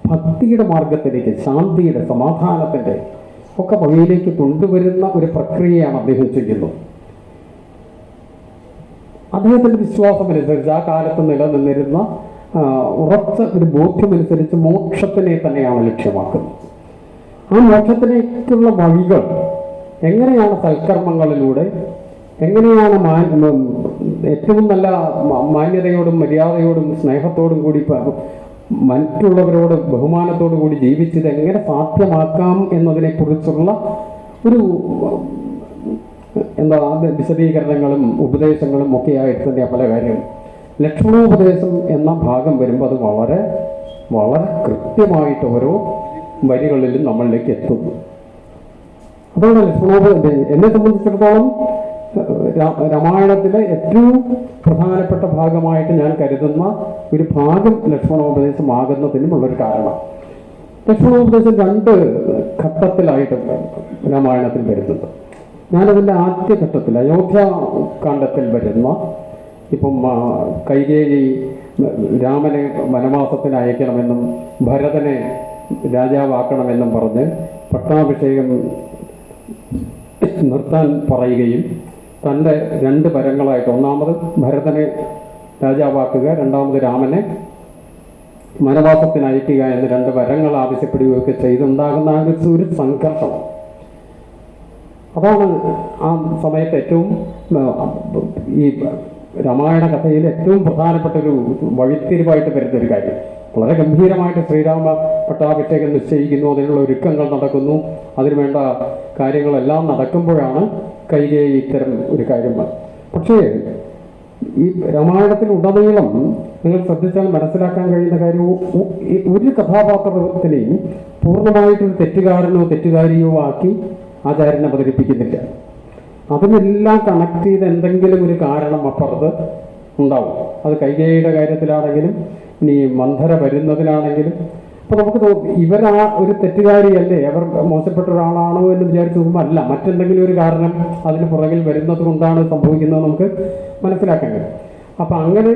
ഭക്തിയുടെ മാർഗത്തിലേക്ക് ശാന്തിയുടെ സമാധാനത്തിൻ്റെ ഒക്കെ വഴിയിലേക്ക് കൊണ്ടുവരുന്ന ഒരു പ്രക്രിയയാണ് അദ്ദേഹം ചെയ്യുന്നത്. അദ്ദേഹത്തിൻ്റെ വിശ്വാസമനുസരിച്ച് ആ കാലത്ത് നിലനിന്നിരുന്ന ഉറച്ച ഒരു ബോധ്യമനുസരിച്ച് മോക്ഷത്തിനെ തന്നെയാണ് ലക്ഷ്യമാക്കുന്നത്. ആ മോക്ഷത്തിലേക്കുള്ള വഴികൾ എങ്ങനെയാണ് സൽക്കർമ്മങ്ങളിലൂടെ, എങ്ങനെയാണ് ഏറ്റവും നല്ല മാന്യതയോടും മര്യാദയോടും സ്നേഹത്തോടും കൂടി മറ്റുള്ളവരോട് ബഹുമാനത്തോടു കൂടി ജീവിച്ചത് എങ്ങനെ സാധ്യമാക്കാം എന്നതിനെക്കുറിച്ചുള്ള ഒരു വിശദീകരണങ്ങളും ഉപദേശങ്ങളും ഒക്കെ ആയിട്ട് തന്നെ പല കാര്യങ്ങളും. ലക്ഷ്മണോപദേശം എന്ന ഭാഗം വരുമ്പോൾ അത് വളരെ വളരെ കൃത്യമായിട്ട് ഓരോ വരികളിലും നമ്മളിലേക്ക് എത്തുന്നു. അതാണ് ലക്ഷ്മണോപദേശം. എന്നെ സംബന്ധിച്ചിടത്തോളം രാമായണത്തിലെ ഏറ്റവും പ്രധാനപ്പെട്ട ഭാഗമായിട്ട് ഞാൻ കരുതുന്ന ഒരു ഭാഗം ലക്ഷ്മണോപദേശമാകുന്നതിനുമുള്ളൊരു കാരണം. ലക്ഷ്മണോപദേശം 2 ഘട്ടത്തിലായിട്ട് രാമായണത്തിൽ വരുന്നുണ്ട്. ഞാനതിൻ്റെ ആദ്യഘട്ടത്തിൽ അയോധ്യാകാന്ഡത്തിൽ വരുന്ന ഇപ്പം കൈകേയി രാമനെ വനവാസത്തിന് അയക്കണമെന്നും ഭരതനെ രാജാവാക്കണമെന്നും പറഞ്ഞ് പട്ടാഭിഷേകം നിർത്താൻ പറയുകയും തൻ്റെ 2 വരങ്ങളായിട്ട് ഒന്നാമത് ഭരതനെ രാജാവാക്കുക, രണ്ടാമത് രാമനെ വനവാസത്തിന് അയക്കുക എന്ന് 2 വരങ്ങൾ ആവശ്യപ്പെടുകയൊക്കെ ചെയ്തുണ്ടാകുന്ന ഒരു സംഘർഷം. അതാണ് ആ സമയത്ത് ഏറ്റവും ഈ രാമായണ കഥയിൽ ഏറ്റവും പ്രധാനപ്പെട്ട ഒരു വഴിത്തിരിവായിട്ട് വരുന്നൊരു കാര്യം. വളരെ ഗംഭീരമായിട്ട് ശ്രീരാമ പട്ടാഭിഷേകം നിശ്ചയിക്കുന്നു, അതിനുള്ള ഒരുക്കങ്ങൾ നടക്കുന്നു, അതിനുവേണ്ട കാര്യങ്ങളെല്ലാം നടക്കുമ്പോഴാണ് കൈകേയി ഇത്തരം ഒരു കാര്യം. പക്ഷേ ഈ രാമായണത്തിൽ ഉടനീളം നിങ്ങൾ ശ്രദ്ധിച്ചാൽ മനസ്സിലാക്കാൻ കഴിയുന്ന കാര്യം, ഒരു കഥാപാത്രത്തിനെയും പൂർണ്ണമായിട്ടൊരു തെറ്റുകാരനോ തെറ്റുകാരിയോ ആക്കി ആചാര്യൻ അവതരിപ്പിക്കുന്നില്ല. അതിനെല്ലാം കണക്ട് ചെയ്ത് എന്തെങ്കിലും ഒരു കാരണം അപ്പുറത്ത് ഉണ്ടാവും. അത് കൈകേയിയുടെ കാര്യത്തിലാണെങ്കിലും ഇനി മന്ധര വരുന്നതിലാണെങ്കിലും. അപ്പോൾ നമുക്ക് ഇവരാ ഒരു തെറ്റുകാരിയല്ലേ, അവർ മോശപ്പെട്ട ഒരാളാണോ എന്ന് വിചാരിച്ചു നോക്കുമ്പോൾ അല്ല, മറ്റെന്തെങ്കിലും ഒരു കാരണം അതിന് പുറകിൽ വരുന്നത് കൊണ്ടാണ് സംഭവിക്കുന്നത് നമുക്ക് മനസ്സിലാക്കാൻ കഴിയും. അപ്പം അങ്ങനെ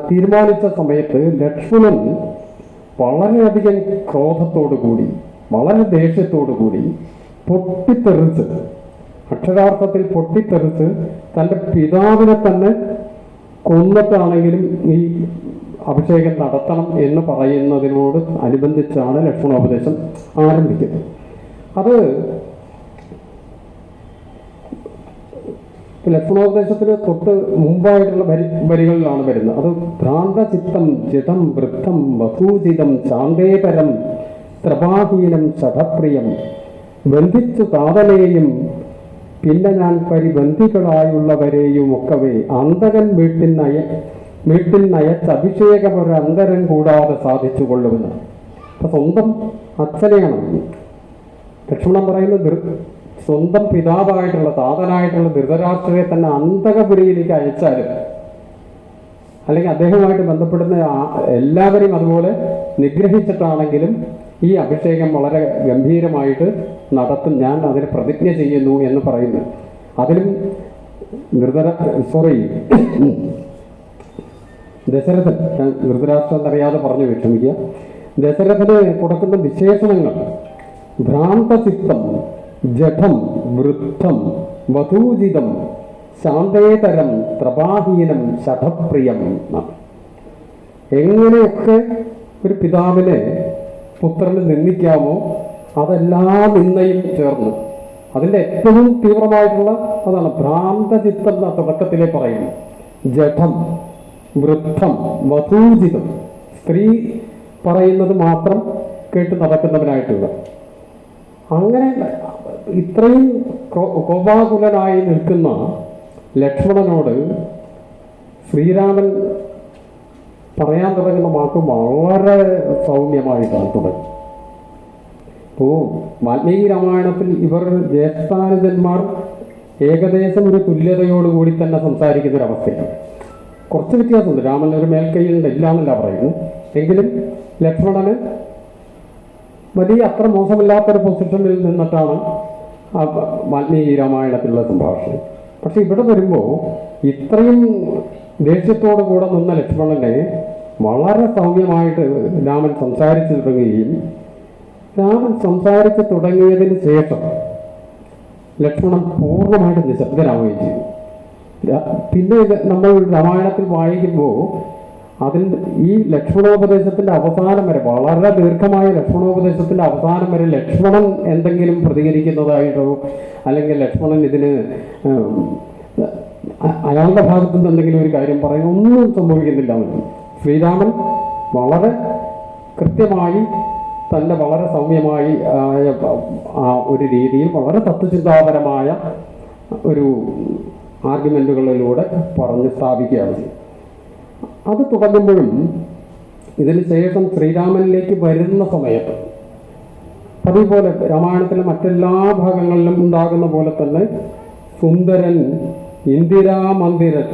തീരുമാനിച്ച സമയത്ത് ലക്ഷ്മണൻ വളരെയധികം ക്രോധത്തോടു കൂടി, വളരെ ദേഷ്യത്തോടു കൂടി പൊട്ടിത്തെറിച്ച്, അക്ഷരാർത്ഥത്തിൽ പൊട്ടിത്തെറിച്ച് തൻ്റെ പിതാവിനെ തന്നെ കൊന്നിട്ടാണെങ്കിലും ഈ അഭിഷേകം നടത്തണം എന്ന് പറയുന്നതിനോട് അനുബന്ധിച്ചാണ് ലക്ഷ്മണോപദേശം ആരംഭിക്കുന്നത്. അത് ലക്ഷ്മണോപദേശത്തിന് തൊട്ട് മുമ്പായിട്ടുള്ള വരികളിലാണ് വരുന്നത്. അത് ഭ്രാന്തചിത്തം ചിതം വൃദ്ധം വസൂചിതം ശാന്തേതരം ത്രപാഹീനം ശഠപ്രിയം ബന്ധിച്ചു താതനെയും പിന്നെ ഞാൻ പരിബന്ധികളായുള്ളവരെയും ഒക്കവേ അന്തകൻ വീട്ടിൽ നയച്ചഭിഷേകം ഒരു അന്തരൻ കൂടാതെ സാധിച്ചു കൊള്ളുമെന്ന്. അപ്പൊ സ്വന്തം അച്ഛനെയാണ് ലക്ഷ്മണൻ പറയുന്നത്. സ്വന്തം പിതാവായിട്ടുള്ള താതനായിട്ടുള്ള ധൃതരാഷ്ട്രയെ തന്നെ അന്തകപുരിയിലേക്ക് അയച്ചാലും, അല്ലെങ്കിൽ അദ്ദേഹവുമായിട്ട് ബന്ധപ്പെടുന്ന എല്ലാവരെയും അതുപോലെ നിഗ്രഹിച്ചിട്ടാണെങ്കിലും ഈ അഭിഷേകം വളരെ ഗംഭീരമായിട്ട് നടത്തും, ഞാൻ അതിന് പ്രതിജ്ഞ ചെയ്യുന്നു എന്ന് പറയുന്നു. അതിലും ദശരഥൻ, ധൃതരാഷ്ട്രം അറിയാതെ പറഞ്ഞു വിഷമിക്കുക, ദശരഥന് കൊടുക്കുന്ന വിശേഷണങ്ങൾ ഭ്രാന്തചിത്തം, ജഠം, വൃദ്ധം, വധൂജിതം, ശാന്തേതരം, ത്രപാഹീനം, ശഠപ്രിയം. എങ്ങനെയൊക്കെ ഒരു പിതാവിനെ പുത്രന് നിന്ദിക്കാമോ അതെല്ലാ നിന്ദയും ചേർന്ന് അതിൻ്റെ ഏറ്റവും തീവ്രമായിട്ടുള്ള അതാണ് ഭ്രാന്തചിത്തം എന്ന തുടക്കത്തിലേ പറയുന്നു. ജഠം, വൃദ്ധം, വധൂജിതം, സ്ത്രീ പറയുന്നത് മാത്രം കേട്ട് നടക്കുന്നവനായിട്ടുള്ള, അങ്ങനെ ഇത്രയും കോപാകുലനായി നിൽക്കുന്ന ലക്ഷ്മണനോട് ശ്രീരാമൻ പറയാൻ തുടങ്ങുന്ന വാക്ക് വളരെ സൗമ്യമായിട്ടാണ് തുടങ്ങി. അപ്പോൾ വാൽമീകി രാമായണത്തിൽ ഇവർ ജ്യേഷ്ഠാനുജന്മാർ ഏകദേശം ഒരു തുല്യതയോടുകൂടി തന്നെ സംസാരിക്കുന്നൊരവസ്ഥയാണ്. കുറച്ച് വ്യത്യാസമുണ്ട്. രാമൻ ഒരു മേൽക്കൈയുണ്ട്, ഇല്ലാന്നല്ല പറയുന്നു, എങ്കിലും ലക്ഷ്മണന് വലിയ അത്ര മോശമില്ലാത്തൊരു പൊസിഷനിൽ നിന്നിട്ടാണ് വാൽമീകി രാമായണത്തിലുള്ള സംഭാഷണം. പക്ഷെ ഇവിടെ വരുമ്പോൾ ഇത്രയും ദേഷ്യത്തോടു കൂടെ നിന്ന ലക്ഷ്മണനെ വളരെ സൗമ്യമായിട്ട് രാമൻ സംസാരിച്ചു തുടങ്ങുകയും രാമൻ സംസാരിച്ചു തുടങ്ങിയതിന് ശേഷം ലക്ഷ്മണൻ പൂർണ്ണമായിട്ട് നിശബ്ദനാവുകയും ചെയ്തു. പിന്നെ നമ്മൾ രാമായണത്തിൽ വായിക്കുമ്പോൾ അതിൻ്റെ ഈ ലക്ഷ്മണോപദേശത്തിൻ്റെ അവസാനം വരെ, വളരെ ദീർഘമായ ലക്ഷ്മണോപദേശത്തിൻ്റെ അവസാനം വരെ ലക്ഷ്മണൻ എന്തെങ്കിലും പ്രതികരിക്കുന്നതായിട്ടോ അല്ലെങ്കിൽ ലക്ഷ്മണൻ ഇതിന് അയാളുടെ ഭാഗത്തു നിന്ന് എന്തെങ്കിലും ഒരു കാര്യം പറയുന്ന ഒന്നും സംഭവിക്കുന്നില്ല. അവന് ശ്രീരാമൻ വളരെ കൃത്യമായി തൻ്റെ വളരെ സൗമ്യമായി ആ ഒരു രീതിയിൽ വളരെ തത്വചിന്താപരമായ ഒരു ആർഗ്യുമെൻറ്റുകളിലൂടെ പറഞ്ഞ് സ്ഥാപിക്കുകയാണ് ചെയ്തത്. അത് തുടങ്ങുമ്പോഴും ഇതിന് ശേഷം ശ്രീരാമനിലേക്ക് വരുന്ന സമയത്ത് അതേപോലെ രാമായണത്തിലെ മറ്റെല്ലാ ഭാഗങ്ങളിലും ഉണ്ടാകുന്ന പോലെ തന്നെ സുന്ദരൻ ഇന്ദിരാമന്ദിരൻ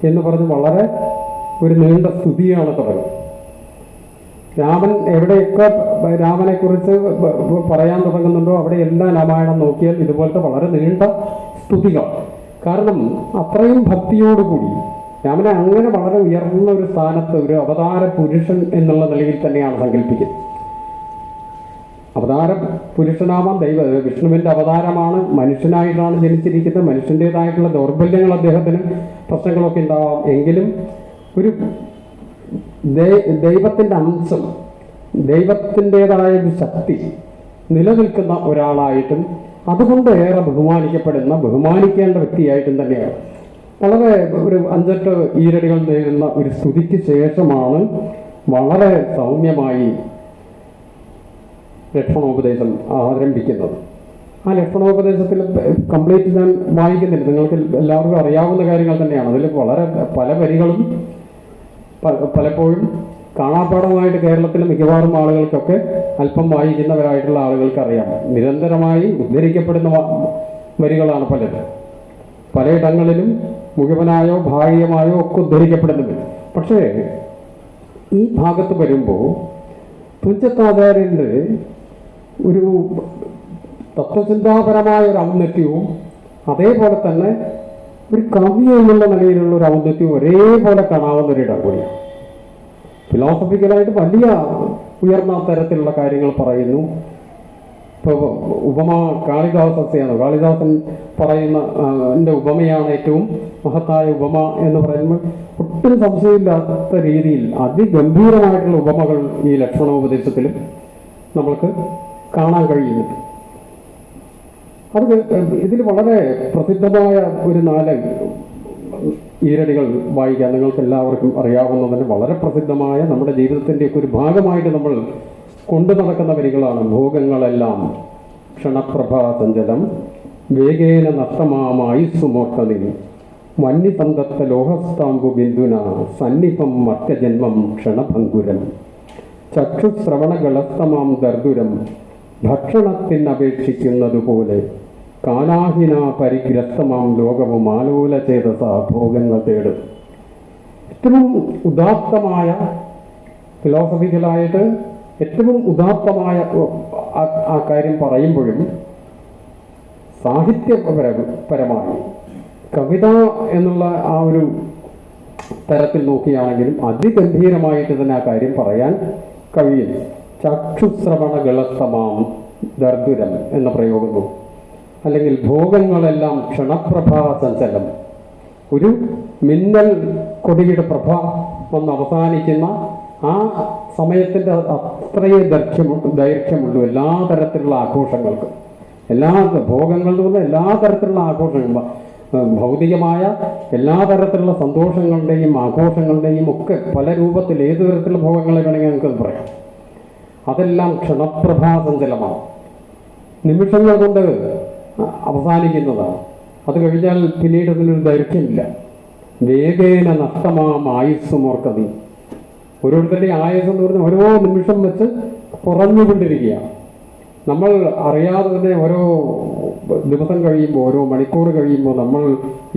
എന്ന് പറഞ്ഞ് വളരെ ഒരു നീണ്ട സ്തുതിയാണ് തുടങ്ങുന്നത്. രാമൻ എവിടെയൊക്കെ രാമനെക്കുറിച്ച് പറയാൻ തുടങ്ങുന്നുണ്ടോ അവിടെയെല്ലാം രാമായണം നോക്കിയാൽ ഇതുപോലത്തെ വളരെ നീണ്ട സ്തുതികൾ. കാരണം അത്രയും ഭക്തിയോടുകൂടി രാമനെ അങ്ങനെ വളരെ ഉയർന്ന ഒരു സ്ഥാനത്ത് ഒരു അവതാര പുരുഷൻ എന്നുള്ള നിലയിൽ തന്നെയാണ് സങ്കല്പിക്കുന്നത്. അവതാര പുരുഷനാവാൻ വിഷ്ണുവിൻ്റെ അവതാരമാണ്, മനുഷ്യനായിട്ടാണ് ജനിച്ചിരിക്കുന്നത്. മനുഷ്യൻ്റെതായിട്ടുള്ള ദൗർബല്യങ്ങൾ അദ്ദേഹത്തിന് പ്രശ്നങ്ങളൊക്കെ ഉണ്ടാവാം. എങ്കിലും ഒരു ദൈവത്തിൻ്റെ അംശം, ദൈവത്തിൻ്റെതായ ഒരു ശക്തി നിലനിൽക്കുന്ന ഒരാളായിട്ടും അതുകൊണ്ട് ഏറെ ബഹുമാനിക്കേണ്ട വ്യക്തിയായിട്ടും തന്നെയാണ്. വളരെ ഒരു 5-8 ഈരടികൾ നേരുന്ന ഒരു സ്തുതിക്ക് ശേഷമാണ് വളരെ സൗമ്യമായി ലക്ഷ്മണോപദേശം ആരംഭിക്കുന്നത്. ആ ലക്ഷ്മണോപദേശത്തിൽ കംപ്ലീറ്റ് ഞാൻ വായിക്കുന്നില്ല, നിങ്ങൾക്ക് എല്ലാവർക്കും അറിയാവുന്ന കാര്യങ്ങൾ തന്നെയാണ്. അതിൽ വളരെ പല വരികളും പലപ്പോഴും കാണാപ്പാടമായിട്ട് കേരളത്തിലെ മിക്കവാറും ആളുകൾക്കൊക്കെ അല്പം വായിക്കുന്നവരായിട്ടുള്ള ആളുകൾക്ക് അറിയാം. നിരന്തരമായി ഉദ്ധരിക്കപ്പെടുന്ന വരികളാണ് പലയിടങ്ങളിലും മുഴുവനായോ ഭാഗികമായോ ഒക്കെ ഉദ്ധരിക്കപ്പെടുന്നുണ്ട്. പക്ഷേ ഈ ഭാഗത്ത് വരുമ്പോൾ തുഞ്ചത്താചാര്യൻ്റെ ഒരു തത്വചിന്താപരമായ ഒരു ഔന്നത്യവും അതേപോലെ തന്നെ ഒരു കവി എന്നുള്ള നിലയിലുള്ള ഒരു ഔന്നത്യവും ഒരേപോലെ കാണാവുന്ന ഒരിടം കൂടിയാണ്. ഫിലോസഫിക്കലായിട്ട് വലിയ ഉയർന്ന തരത്തിലുള്ള കാര്യങ്ങൾ പറയുന്നു. ഇപ്പോൾ ഉപമ കാളിദാസസ്യാണ്, കാളിദാസൻ പറയുന്ന എൻ്റെ ഉപമയാണ് ഏറ്റവും മഹത്തായ ഉപമ എന്ന് പറയുമ്പോൾ ഒട്ടും സംശയമില്ലാത്ത രീതിയിൽ അതിഗംഭീരമായിട്ടുള്ള ഉപമകൾ ഈ ലക്ഷ്മണോപദേശത്തിലും നമ്മൾക്ക് കാണാൻ കഴിയുന്നുണ്ട്. അത് ഇതിൽ വളരെ പ്രസിദ്ധമായ ഒരു 4 ഈരടികൾ വായിക്കാം. നിങ്ങൾക്ക് എല്ലാവർക്കും അറിയാവുന്നതിന് വളരെ പ്രസിദ്ധമായ നമ്മുടെ ജീവിതത്തിൻ്റെയൊക്കെ ഒരു ഭാഗമായിട്ട് നമ്മൾ കൊണ്ടു നടക്കുന്ന വരികളാണ്. ഭോഗങ്ങളെല്ലാം ക്ഷണപ്രഭാസഞ്ചലം വേഗേന നഷ്ടമായുസ്സുമോർക്കതി വന്യസന്തത്ത ലോഹസ്താംബു ബിന്ദുന സന്നിഭം മർത്യജന്മം ക്ഷണഭങ്കുരം ചക്ഷുശ്രവണകളസ്തമാം ദർദുരം ഭക്ഷണത്തിനപേക്ഷിക്കുന്നതുപോലെ കാലാഹിന പരിഗ്രസ്തമാം ലോകവും ആലോല ചേതസ ഭോഗങ്ങൾ തേടും. ഏറ്റവും ഉദാത്തമായ ഫിലോസഫിക്കലായിട്ട് ഏറ്റവും ഉദാത്തമായ ആ കാര്യം പറയുമ്പോഴും സാഹിത്യപരമായി കവിത എന്നുള്ള ആ ഒരു തരത്തിൽ നോക്കുകയാണെങ്കിലും അതിഗംഭീരമായിട്ട് തന്നെ ആ കാര്യം പറയാൻ കഴിയും. ചക്ഷുശ്രവണ ഗളസ്തമാം ദർദുരം എന്ന പ്രയോഗം, അല്ലെങ്കിൽ ഭോഗങ്ങളെല്ലാം ക്ഷണപ്രഭാസഞ്ചലം, ഒരു മിന്നൽ കൊടിയുടെ പ്രഭ വന്ന് അവസാനിക്കുന്ന ആ സമയത്തിൻ്റെ അത്രയും ദൈർഘ്യമുള്ളൂ എല്ലാ തരത്തിലുള്ള ആഘോഷങ്ങൾക്കും. എല്ലാ ഭോഗങ്ങളിൽ നിന്ന് എല്ലാ തരത്തിലുള്ള ആഘോഷങ്ങളും, ഭൗതികമായ എല്ലാ തരത്തിലുള്ള സന്തോഷങ്ങളുടെയും ആഘോഷങ്ങളുടെയും ഒക്കെ പല രൂപത്തിൽ ഏത് തരത്തിലുള്ള ഭോഗങ്ങളെ വേണമെങ്കിൽ നമുക്കത് പറയാം. അതെല്ലാം ക്ഷണപ്രഭാസഞ്ചലമാണ്, നിമിഷങ്ങൾ കൊണ്ട് അവസാനിക്കുന്നതാണ്. അത് കഴിഞ്ഞാൽ പിന്നീട് അതിനൊരു ദൈർഘ്യമില്ല. വേഗേന നഷ്ടമാം ആയുസ്സുമോർക്കതി, ഓരോരുത്തരുടെ ആയുസ് എന്ന് പറഞ്ഞാൽ ഓരോ നിമിഷം വെച്ച് കുറഞ്ഞുകൊണ്ടിരിക്കുകയാണ്. നമ്മൾ അറിയാതെ തന്നെ ഓരോ ദിവസം കഴിയുമ്പോൾ, ഓരോ മണിക്കൂർ കഴിയുമ്പോൾ നമ്മൾ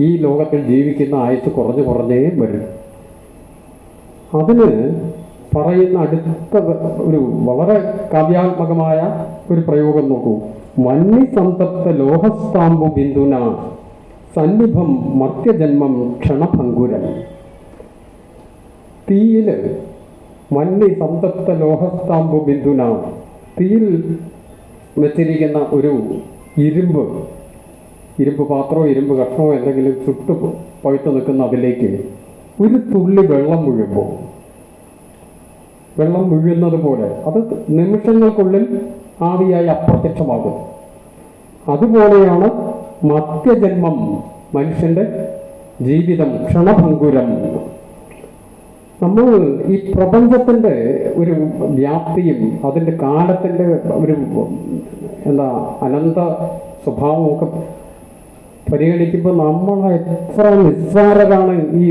ഈ ലോകത്തിൽ ജീവിക്കുന്ന ആയുസ് കുറഞ്ഞേ വരും. അതിന് പറയുന്ന അടുത്ത ഒരു വളരെ കാവ്യാത്മകമായ ഒരു പ്രയോഗം നോക്കൂ. വന്യസന്തപ്ത ലോഹസ്താംബു ബിന്ദുന സന്നിഭം മർത്യജന്മം ക്ഷണഭങ്കുരം. തീയിൽ വന്യസന്തപ്ത ലോഹസ്താംബു ബിന്ദുന, തീയിൽ വെച്ചിരിക്കുന്ന ഒരു ഇരുമ്പ് പാത്രമോ ഇരുമ്പ് കഷ്ണമോ എന്തെങ്കിലും ചുട്ടു പഴുത്തു നിൽക്കുന്ന അതിലേക്ക് ഒരു തുള്ളി വെള്ളം വീഴുമ്പോൾ, വെള്ളം വീഴുന്നത് പോലെ അത് നിമിഷങ്ങൾക്കുള്ളിൽ ആവിയായി അപ്രത്യക്ഷമാകും. അതുപോലെയാണ് മർത്യജന്മം, മനുഷ്യൻ്റെ ജീവിതം ക്ഷണഭങ്കുരം. നമ്മൾ ഈ പ്രപഞ്ചത്തിൻ്റെ ഒരു വ്യാപ്തിയും അതിൻ്റെ കാലത്തിൻ്റെ ഒരു അനന്ത സ്വഭാവമൊക്കെ പരിഗണിക്കുമ്പോൾ നമ്മൾ എത്ര നിസ്സാരരാണ് ഈ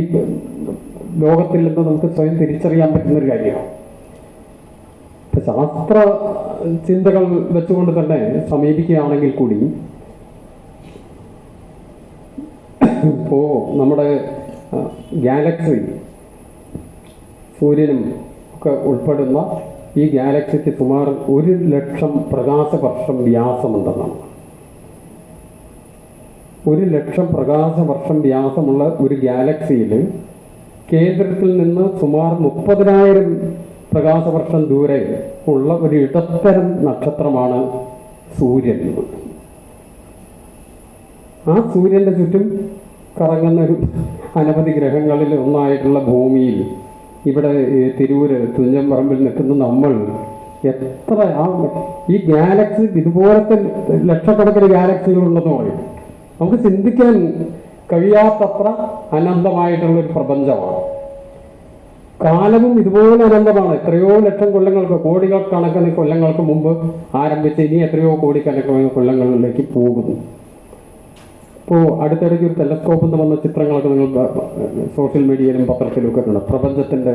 ലോകത്തിൽ നിന്ന് നമുക്ക് സ്വയം തിരിച്ചറിയാൻ പറ്റുന്നൊരു കാര്യമാണ്. ഇപ്പം ശാസ്ത്ര ചിന്തകൾ വെച്ചുകൊണ്ട് തന്നെ സമീപിക്കുകയാണെങ്കിൽ കൂടി ഇപ്പോൾ നമ്മുടെ ഗാലക്സി, സൂര്യനും ഒക്കെ ഉൾപ്പെടുന്ന ഈ ഗാലക്സിക്ക് സുമാർ 1,00,000 പ്രകാശവർഷം വ്യാസമുണ്ടെന്നാണ്. 1,00,000 പ്രകാശവർഷം വ്യാസമുള്ള ഒരു ഗാലക്സിയിൽ കേന്ദ്രത്തിൽ നിന്ന് സുമാർ 30,000 പ്രകാശവർഷം ദൂരെ ഉള്ള ഒരു ഇടത്തരം നക്ഷത്രമാണ് സൂര്യൻ. ആ സൂര്യൻ്റെ ചുറ്റും കറങ്ങുന്ന ഒരു അനവധി ഗ്രഹങ്ങളിൽ ഒന്നായിട്ടുള്ള ഭൂമിയിൽ ഇവിടെ തിരൂര് തുഞ്ചൻപറമ്പിൽ നിൽക്കുന്ന നമ്മൾ എത്ര ഈ ഗാലക്സി ഇതുപോലത്തെ ലക്ഷക്കണക്കിന് ഗാലക്സികളുണ്ടെന്ന് പറയും. നമുക്ക് ചിന്തിക്കാൻ കഴിയാത്തത്ര അനന്തമായിട്ടുള്ളൊരു പ്രപഞ്ചമാണ്. കാലവും ഇതുപോലെ അനന്തമാണ്. എത്രയോ ലക്ഷം കൊല്ലങ്ങൾക്ക്, കോടികണക്കിന് കൊല്ലങ്ങൾക്ക് മുമ്പ് ആരംഭിച്ച് ഇനി എത്രയോ കോടിക്കണക്കിന് കൊല്ലങ്ങളിലേക്ക് പോകുന്നു. ഇപ്പോൾ അടുത്തിടയ്ക്ക് ഒരു ടെലസ്കോപ്പിൽ നിന്ന് വന്ന ചിത്രങ്ങളൊക്കെ നിങ്ങൾ സോഷ്യൽ മീഡിയയിലും പത്രത്തിലും ഒക്കെ കാണാം. പ്രപഞ്ചത്തിൻ്റെ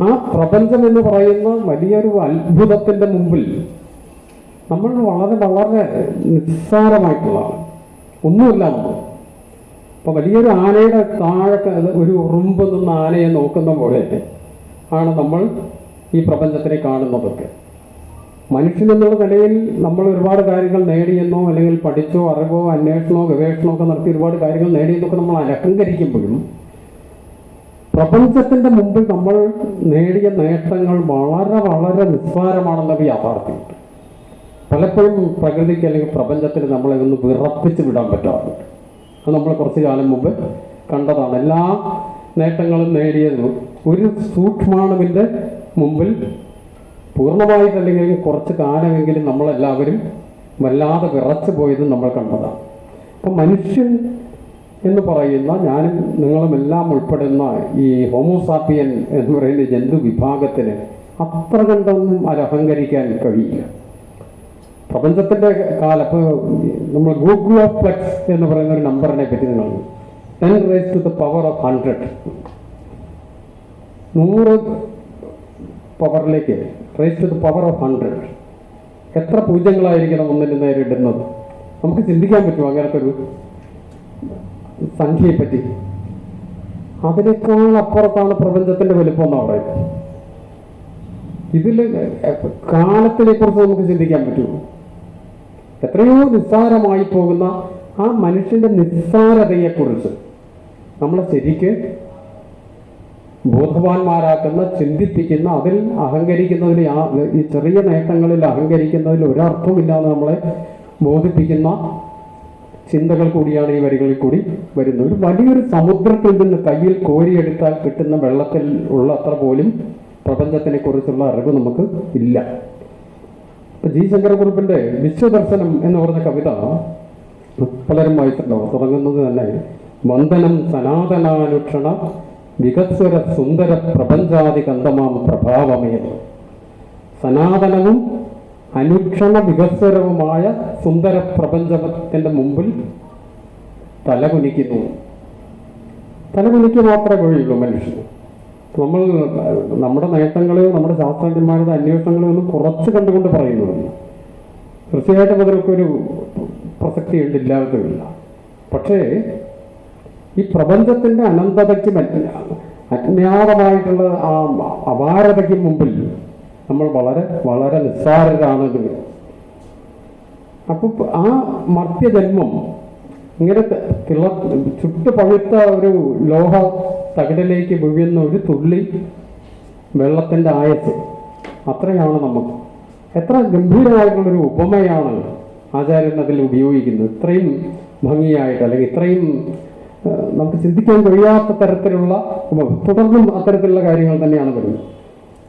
ആ പ്രപഞ്ചം എന്ന് പറയുന്ന വലിയൊരു അത്ഭുതത്തിൻ്റെ മുമ്പിൽ നമ്മൾ വളരെ വളരെ നിസ്സാരമായിട്ടുള്ളതാണ്, ഒന്നുമില്ല നമ്മൾ. അപ്പോൾ വലിയൊരു ആനയുടെ താഴെ ഒരു ഉറുമ്പ് നിന്ന് ആനയെ നോക്കുന്ന പോലെ ആണ് നമ്മൾ ഈ പ്രപഞ്ചത്തിനെ കാണുന്നതൊക്കെ. മനുഷ്യനെന്നുള്ള നിലയിൽ നമ്മൾ ഒരുപാട് കാര്യങ്ങൾ നേടിയെന്നോ അല്ലെങ്കിൽ പഠിച്ചോ അറിവോ അന്വേഷണമോ ഗവേഷണമോ ഒക്കെ നടത്തി ഒരുപാട് കാര്യങ്ങൾ നേടിയെന്നൊക്കെ നമ്മൾ അലങ്കരിക്കുമ്പോഴും പ്രപഞ്ചത്തിൻ്റെ മുമ്പിൽ നമ്മൾ നേടിയ നേട്ടങ്ങൾ വളരെ വളരെ നിസ്സാരമാണെന്നത് യാഥാർത്ഥ്യമുണ്ട്. പലപ്പോഴും പ്രകൃതിക്ക് അല്ലെങ്കിൽ പ്രപഞ്ചത്തിന് നമ്മളെ ഒന്ന് വിറപ്പിച്ച് വിടാൻ പറ്റാറുണ്ട്. അത് നമ്മൾ കുറച്ച് കാലം മുമ്പ് കണ്ടതാണ്. എല്ലാ നേട്ടങ്ങളും നേടിയതും ഒരു സൂക്ഷ്മാണുവിൻ്റെ മുമ്പിൽ പൂർണ്ണമായിട്ടല്ലെങ്കിൽ കുറച്ച് കാലമെങ്കിലും നമ്മളെല്ലാവരും വല്ലാതെ വിറച്ചു പോയതും നമ്മൾ കണ്ടതാണ്. അപ്പം മനുഷ്യൻ എന്ന് പറയുന്ന ഞാനും നിങ്ങളും എല്ലാം ഉൾപ്പെടുന്ന ഈ ഹോമോസാപ്പിയൻ എന്ന് പറയുന്ന ജന്തു വിഭാഗത്തിന് അത്ര കണ്ടൊന്നും അലഹങ്കരിക്കാൻ കഴിയില്ല. പ്രപഞ്ചത്തിൻ്റെ കാലം ഇപ്പോൾ നമ്മൾ ഗൂഗിളോപ്ലെക്സ് എന്ന് പറയുന്ന ഒരു നമ്പറിനെ പറ്റി നിങ്ങൾ 10⁻⁴ 100 പവറിലേക്ക് ⁻⁴ എത്ര പൂജ്യങ്ങളായിരിക്കണം ഒന്നിന് നേരെ ഇടുന്നത്? നമുക്ക് ചിന്തിക്കാൻ പറ്റുമോ അങ്ങനത്തെ ഒരു സംഖ്യയെപ്പറ്റി? അതിനേക്കാൾ അപ്പുറത്താണ് പ്രപഞ്ചത്തിൻ്റെ വലുപ്പം എന്ന് പറയുന്നത്. ഇതിൽ കാലത്തിനെ കുറിച്ച് നമുക്ക് ചിന്തിക്കാൻ പറ്റുമോ? എത്രയോ നിസ്സാരമായി പോകുന്ന ആ മനുഷ്യൻ്റെ നിസ്സാരതയെക്കുറിച്ച് നമ്മളെ ശരിക്ക് ബോധവാന്മാരാക്കുന്ന, ചിന്തിപ്പിക്കുന്ന, അതിൽ അഹങ്കരിക്കുന്നതിൽ ഈ ചെറിയ നേട്ടങ്ങളിൽ അഹങ്കരിക്കുന്നതിൽ ഒരർത്ഥമില്ലാതെ നമ്മളെ ബോധിപ്പിക്കുന്ന ചിന്തകൾ കൂടിയാണ് ഈ വരികളിൽ കൂടി വരുന്നത്. ഒരു വലിയൊരു സമുദ്രത്തിൽ നിന്ന് കയ്യിൽ കോരിയെടുത്താൽ കിട്ടുന്ന വെള്ളത്തിൽ ഉള്ള അത്ര പോലും പ്രപഞ്ചത്തിനെ കുറിച്ചുള്ള അറിവ് നമുക്ക് ഇല്ല. ഇപ്പം ജി ശങ്കരക്കുറുപ്പിൻ്റെ വിശ്വദർശനം എന്ന് പറഞ്ഞ കവിത പലരും വായിച്ചിട്ടുണ്ടാവും. തുടങ്ങുന്നത് തന്നെ വന്ദനം സനാതനാനുക്ഷണ വികസ്വര സുന്ദര പ്രപഞ്ചാതി കന്തമാം പ്രഭാവമേ. സനാതനവും അനുക്ഷണ വികസ്വരവുമായ സുന്ദര പ്രപഞ്ചത്തിൻ്റെ മുമ്പിൽ തലകുനിക്കുന്നു. തലകുനിക്ക് മാത്രമേ കഴിയുള്ളൂ മനുഷ്യന്. നമ്മൾ നമ്മുടെ നേട്ടങ്ങളെയോ നമ്മുടെ ശാസ്ത്രജ്ഞന്മാരുടെ അന്വേഷണങ്ങളെയോ ഒന്നും കുറച്ച് കണ്ടുകൊണ്ട് പറയുന്നതല്ല. തീർച്ചയായിട്ടും അതിനൊക്കെ ഒരു പ്രസക്തി ഉണ്ട്, ഇല്ലാത്തതില്ല. പക്ഷേ ഈ പ്രപഞ്ചത്തിൻ്റെ അനന്തതയ്ക്കും അജ്ഞാതമായിട്ടുള്ള ആ അപാരതയ്ക്കും മുമ്പിൽ നമ്മൾ വളരെ വളരെ നിസ്സാരരാണത്. അപ്പോൾ ആ മർത്യജന്മം ഇങ്ങനെ ചുട്ടുപഴുത്ത ഒരു ലോഹ തകിടിലേക്ക് വീഴുന്ന ഒരു തുള്ളി വെള്ളത്തിൻ്റെ ആയസ്, അത്രയാണ് നമുക്ക്. എത്ര ഗംഭീരമായിട്ടുള്ളൊരു ഉപമയാണ് ആചാര്യൻ അതിൽ ഉപയോഗിക്കുന്നത്. ഇത്രയും ഭംഗിയായിട്ട് അല്ലെങ്കിൽ ഇത്രയും നമുക്ക് ചിന്തിക്കാൻ കഴിയാത്ത തരത്തിലുള്ള തുടർന്നും അത്തരത്തിലുള്ള കാര്യങ്ങൾ തന്നെയാണ് വരുന്നത്.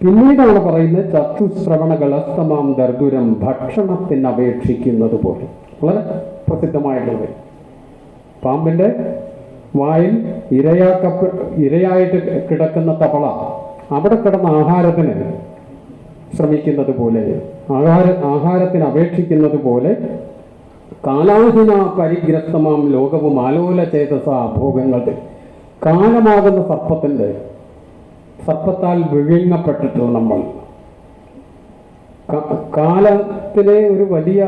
പിന്നീടാണ് പറയുന്നത് ചതുശ്രവണ ഗളസ്തമാം ദർദുരം ഭക്ഷണത്തിന് അപേക്ഷിക്കുന്നത് പോലെ. വളരെ പ്രസിദ്ധമായിട്ടുള്ളത്. പാമ്പിൻ്റെ വായിൽ ഇരയായിട്ട് കിടക്കുന്ന തവള അവിടെ കിടന്ന ആഹാരത്തിന് ശ്രമിക്കുന്നത് പോലെ, ആഹാരത്തിന് അപേക്ഷിക്കുന്നത് പോലെ കാലാഹിന പരിഗ്രസ്തമാം ലോകവും ആലോല ചേതസ ഭോഗങ്ങൾ. കാലമാകുന്ന സർപ്പത്താൽ വിഴുങ്ങപ്പെട്ടിട്ടുള്ള നമ്മൾ കാലത്തിലെ ഒരു വലിയ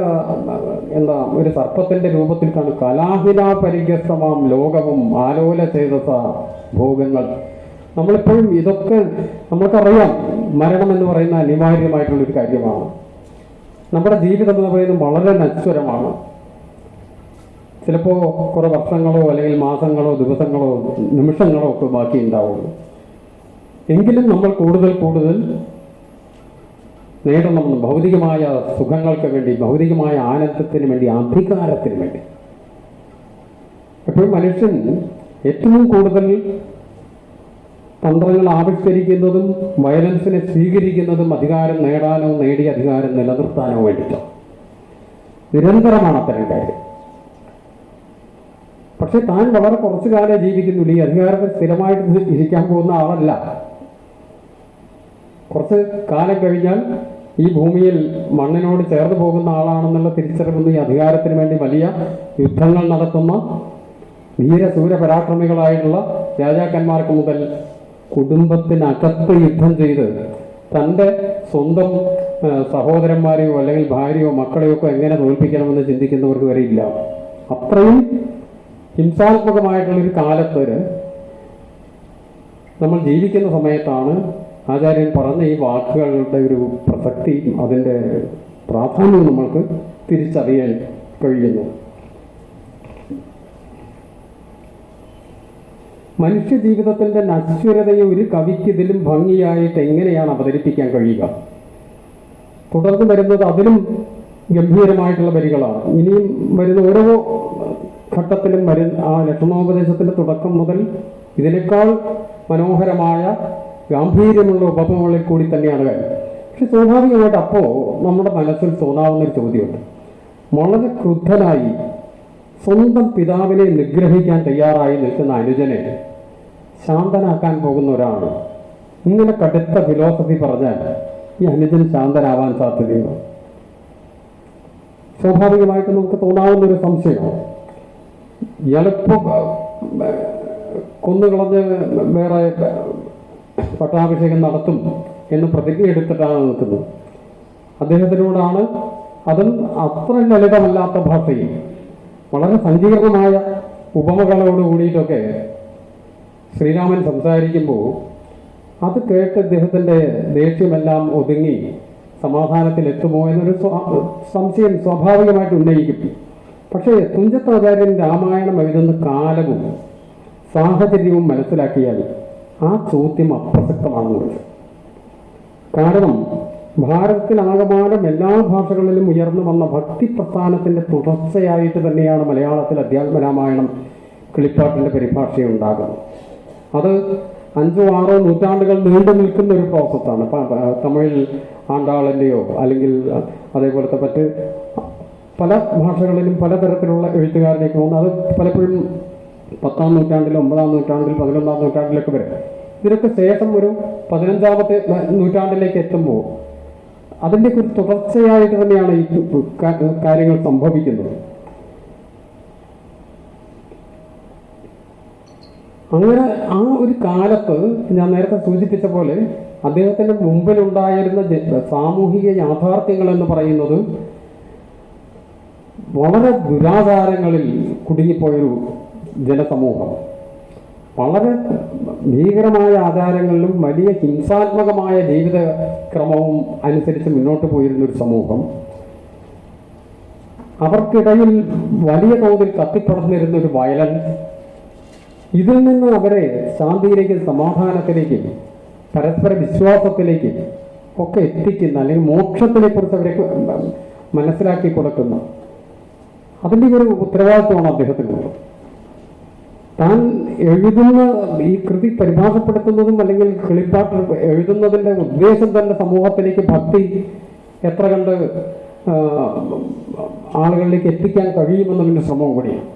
ഒരു സർപ്പത്തിന്റെ രൂപത്തിൽ കാണും. കലാഹിന പരിഗ്രസ്തമാം ലോകവും ആലോല ചേതസ ഭോഗങ്ങൾ. നമ്മളിപ്പോഴും ഇതൊക്കെ നമുക്കറിയാം, മരണം എന്ന് പറയുന്ന അനിവാര്യമായിട്ടുള്ളൊരു കാര്യമാണ്. നമ്മുടെ ജീവിതം എന്ന് പറയുന്നത് വളരെ നശ്വരമാണ്. ചിലപ്പോൾ കുറേ വർഷങ്ങളോ അല്ലെങ്കിൽ മാസങ്ങളോ ദിവസങ്ങളോ നിമിഷങ്ങളോ ഒക്കെ ബാക്കി ഉണ്ടാവുള്ളൂ. എങ്കിലും നമ്മൾ കൂടുതൽ നേടണം ഭൗതികമായ സുഖങ്ങൾക്ക് വേണ്ടി, ഭൗതികമായ ആനന്ദത്തിന് വേണ്ടി, അധികാരത്തിന് വേണ്ടി. എപ്പോഴും മനുഷ്യൻ ഏറ്റവും കൂടുതൽ തന്ത്രങ്ങൾ ആവിഷ്കരിക്കുന്നതും വയലൻസിനെ സ്വീകരിക്കുന്നതും അധികാരം നേടാനോ നേടിയ അധികാരം നിലനിർത്താനോ വേണ്ടിയിട്ടാണ്. നിരന്തരമാണ് അത്തരം കാര്യം. പക്ഷെ താൻ വളരെ കുറച്ചു കാലം ജീവിക്കുന്നുള്ളൂ. ഈ അധികാരത്തിൽ സ്ഥിരമായിട്ട് ഇരിക്കാൻ പോകുന്ന ആളല്ല. കുറച്ച് കാലം കഴിഞ്ഞാൽ ഈ ഭൂമിയിൽ മണ്ണിനോട് ചേർന്ന് പോകുന്ന ആളാണെന്നുള്ള തിരിച്ചറിവുന്ന ഈ അധികാരത്തിന് വേണ്ടി വലിയ യുദ്ധങ്ങൾ നടത്തുന്ന ധീരസൂര പരാക്രമികളായിട്ടുള്ള രാജാക്കന്മാർക്ക് മുതൽ കുടുംബത്തിനകത്ത് യുദ്ധം ചെയ്ത് തൻ്റെ സ്വന്തം സഹോദരന്മാരെയോ അല്ലെങ്കിൽ ഭാര്യയോ മക്കളെയോ ഒക്കെ എങ്ങനെ തോൽപ്പിക്കണമെന്ന് ചിന്തിക്കുന്നവർക്ക് വരെ ഇല്ല. അത്രയും ഹിംസാത്മകമായിട്ടുള്ളൊരു കാലത്ത് നമ്മൾ ജീവിക്കുന്ന സമയത്താണ് ആചാര്യൻ പറഞ്ഞ ഈ വാക്കുകളുടെ ഒരു പ്രസക്തി, അതിൻ്റെ പ്രാധാന്യം നമ്മൾക്ക് തിരിച്ചറിയാൻ കഴിയുന്നു. മനുഷ്യ ജീവിതത്തിൻ്റെ നശ്വരതയെ ഒരു കവിക്ക് ഇതിലും ഭംഗിയായിട്ട് എങ്ങനെയാണ് അവതരിപ്പിക്കാൻ കഴിയുക? തുടർന്ന് വരുന്നത് അതിലും ഗംഭീരമായിട്ടുള്ള വരികളാണ്. ഇനിയും വരുന്ന ഓരോ ഘട്ടത്തിലും ആ ലക്ഷണോപദേശത്തിൻ്റെ തുടക്കം മുതൽ ഇതിനേക്കാൾ മനോഹരമായ ഗാംഭീര്യമുള്ള ഉപമകളിൽ കൂടി തന്നെയാണ് കാര്യം. പക്ഷെ സ്വാഭാവികമായിട്ട് അപ്പോൾ നമ്മുടെ മനസ്സിൽ തോന്നാവുന്നൊരു ചോദ്യമുണ്ട്. വളരെ ക്രുദ്ധനായി സ്വന്തം പിതാവിനെ നിഗ്രഹിക്കാൻ തയ്യാറായി നിൽക്കുന്ന അനുജനെ ശാന്തനാക്കാൻ പോകുന്ന ഒരാൾ ഇങ്ങനെ കടുത്ത ഫിലോസഫി പറഞ്ഞാൽ ഈ അനുജൻ ശാന്തനാവാൻ സാധ്യതയുണ്ടോ? സ്വാഭാവികമായിട്ട് നമുക്ക് തോന്നാവുന്നൊരു സംശയമാണ്. ഇയാളിപ്പോൾ കൊന്നുകളഞ്ഞ് വേറെ പട്ടാഭിഷേകം നടത്തും എന്ന് പ്രതിജ്ഞ എടുത്തിട്ടാണ് നിൽക്കുന്നത്. അദ്ദേഹത്തിനോടാണ്, അതും അത്ര ലളിതമല്ലാത്ത ഭാഷയിൽ വളരെ സങ്കീർണമായ ഉപമകളോട് കൂടിയിട്ടൊക്കെ ശ്രീരാമൻ സംസാരിക്കുമ്പോൾ അത് കേട്ട് അദ്ദേഹത്തിൻ്റെ ദേഷ്യമെല്ലാം ഒതുങ്ങി സമാധാനത്തിലെത്തുമോ എന്നൊരു സംശയം സ്വാഭാവികമായിട്ട് ഉന്നയിക്കും. പക്ഷേ തുഞ്ചത്താചാര്യൻ രാമായണം എഴുതുന്ന കാലവും സാഹചര്യവും മനസ്സിലാക്കിയാൽ ആ ചോദ്യം അപ്രസക്തമാണെന്ന് വെച്ചു. കാരണം ഭാരതത്തിലാകമാനം എല്ലാ ഭാഷകളിലും ഉയർന്നു വന്ന ഭക്തി പ്രസ്ഥാനത്തിൻ്റെ തുടർച്ചയായിട്ട് തന്നെയാണ് മലയാളത്തിൽ അധ്യാത്മരാമായണം കിളിപ്പാട്ടിൻ്റെ പരിഭാഷയുണ്ടാകുന്നത്. അത് 5-6 നൂറ്റാണ്ടുകൾ നീണ്ടു നിൽക്കുന്ന ഒരു പ്രോസസ്സാണ്. തമിഴിൽ ആണ്ടാളിൻ്റെയോ അല്ലെങ്കിൽ അതേപോലത്തെ മറ്റ് പല ഭാഷകളിലും പലതരത്തിലുള്ള എഴുത്തുകാരിലേക്ക് പോകുന്നത്. അത് പലപ്പോഴും 10-ാം നൂറ്റാണ്ടിൽ, 9-ാം നൂറ്റാണ്ടിൽ, 11-ാം നൂറ്റാണ്ടിലൊക്കെ വരും. ഇതിനൊക്കെ ശേഷം ഒരു 15-ാമത്തെ നൂറ്റാണ്ടിലേക്ക് എത്തുമ്പോൾ അതിൻ്റെ ഒരു തുടർച്ചയായിട്ട് തന്നെയാണ് ഈ കാര്യങ്ങൾ സംഭവിക്കുന്നത്. അങ്ങനെ ആ ഒരു കാലത്ത് ഞാൻ നേരത്തെ സൂചിപ്പിച്ച പോലെ അദ്ദേഹത്തിൻ്റെ മുമ്പിലുണ്ടായിരുന്ന സാമൂഹിക യാഥാർത്ഥ്യങ്ങൾ എന്ന് പറയുന്നത് വളരെ ദുരാചാരങ്ങളിൽ കുടുങ്ങിപ്പോയൊരു ജനസമൂഹം, വളരെ ഭീകരമായ ആചാരങ്ങളിലും വലിയ ഹിംസാത്മകമായ ജീവിതക്രമവും അനുസരിച്ച് മുന്നോട്ട് പോയിരുന്നൊരു സമൂഹം. അവർക്കിടയിൽ വലിയ തോതിൽ കത്തിപ്പടർന്നിരുന്ന ഒരു വയലൻസ്, ഇതിൽ നിന്ന് അവരെ ശാന്തിയിലേക്ക്, സമാധാനത്തിലേക്ക്, പരസ്പര വിശ്വാസത്തിലേക്ക് ഒക്കെ എത്തിക്കുന്ന, അല്ലെങ്കിൽ മോക്ഷത്തിനെക്കുറിച്ച് അവരെ മനസ്സിലാക്കി കൊടുക്കുന്ന അതിൻ്റെ ഒരു ഉത്തരവാദിത്വമാണ് അദ്ദേഹത്തിനുള്ളത്. താൻ എഴുതുന്ന ഈ കൃതി പരിഭാഷപ്പെടുത്തുന്നതും അല്ലെങ്കിൽ കിളിപ്പാട്ട് എഴുതുന്നതിൻ്റെ ഉദ്ദേശം തന്നെ സമൂഹത്തിലേക്ക് ഭക്തി എത്ര കണ്ട് ആളുകളിലേക്ക് എത്തിക്കാൻ കഴിയുമെന്നതിൻ്റെ ശ്രമവും കൂടിയാണ്.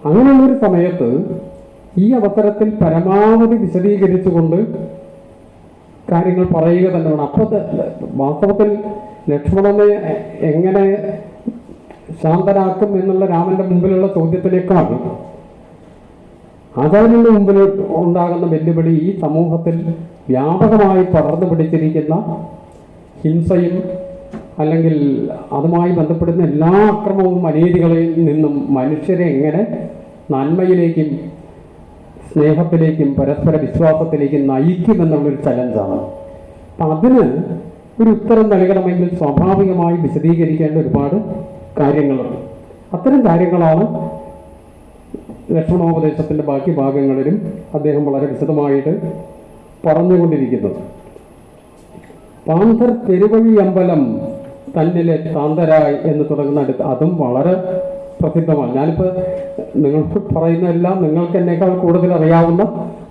അങ്ങനെയുള്ളൊരു സമയത്ത് ഈ അവസരത്തിൽ പരമാവധി വിശദീകരിച്ചുകൊണ്ട് കാര്യങ്ങൾ പറയുക തന്നെ വേണം. അപ്പോൾ വാസ്തവത്തിൽ ലക്ഷ്മണനെ എങ്ങനെ ശാന്തനാക്കും എന്നുള്ള രാമന്റെ മുമ്പിലുള്ള ചോദ്യത്തിനേക്കാൾ ആചാര്യന്റെ മുമ്പിൽ ഉണ്ടാകുന്ന വെല്ലുവിളി ഈ സമൂഹത്തിൽ വ്യാപകമായി പടർന്നു പിടിച്ചിരിക്കുന്ന ഹിംസയും അല്ലെങ്കിൽ അതുമായി ബന്ധപ്പെടുന്ന എല്ലാ അക്രമവും അനീതികളിൽ നിന്നും മനുഷ്യരെ എങ്ങനെ നന്മയിലേക്കും സ്നേഹത്തിലേക്കും പരസ്പര വിശ്വാസത്തിലേക്കും നയിക്കുമെന്നുള്ളൊരു ചലഞ്ചാണ്. അപ്പം അതിന് ഒരു ഉത്തരം നൽകണമെങ്കിൽ സ്വാഭാവികമായി വിശദീകരിക്കേണ്ട ഒരുപാട് കാര്യങ്ങളുണ്ട്. അത്തരം കാര്യങ്ങളാണ് ലക്ഷ്മണോപദേശത്തിൻ്റെ ബാക്കി ഭാഗങ്ങളിലും അദ്ദേഹം വളരെ വിശദമായിട്ട് പറഞ്ഞുകൊണ്ടിരിക്കുന്നത്. പാന്തർ പെരുവഴി അമ്പലം തന്നിലെ താന്തരായി എന്ന് തുടങ്ങുന്ന അതും വളരെ പ്രസിദ്ധമാണ്. ഞാനിപ്പോൾ നിങ്ങൾക്ക് പറയുന്നതെല്ലാം നിങ്ങൾക്ക് എന്നേക്കാൾ കൂടുതൽ അറിയാവുന്ന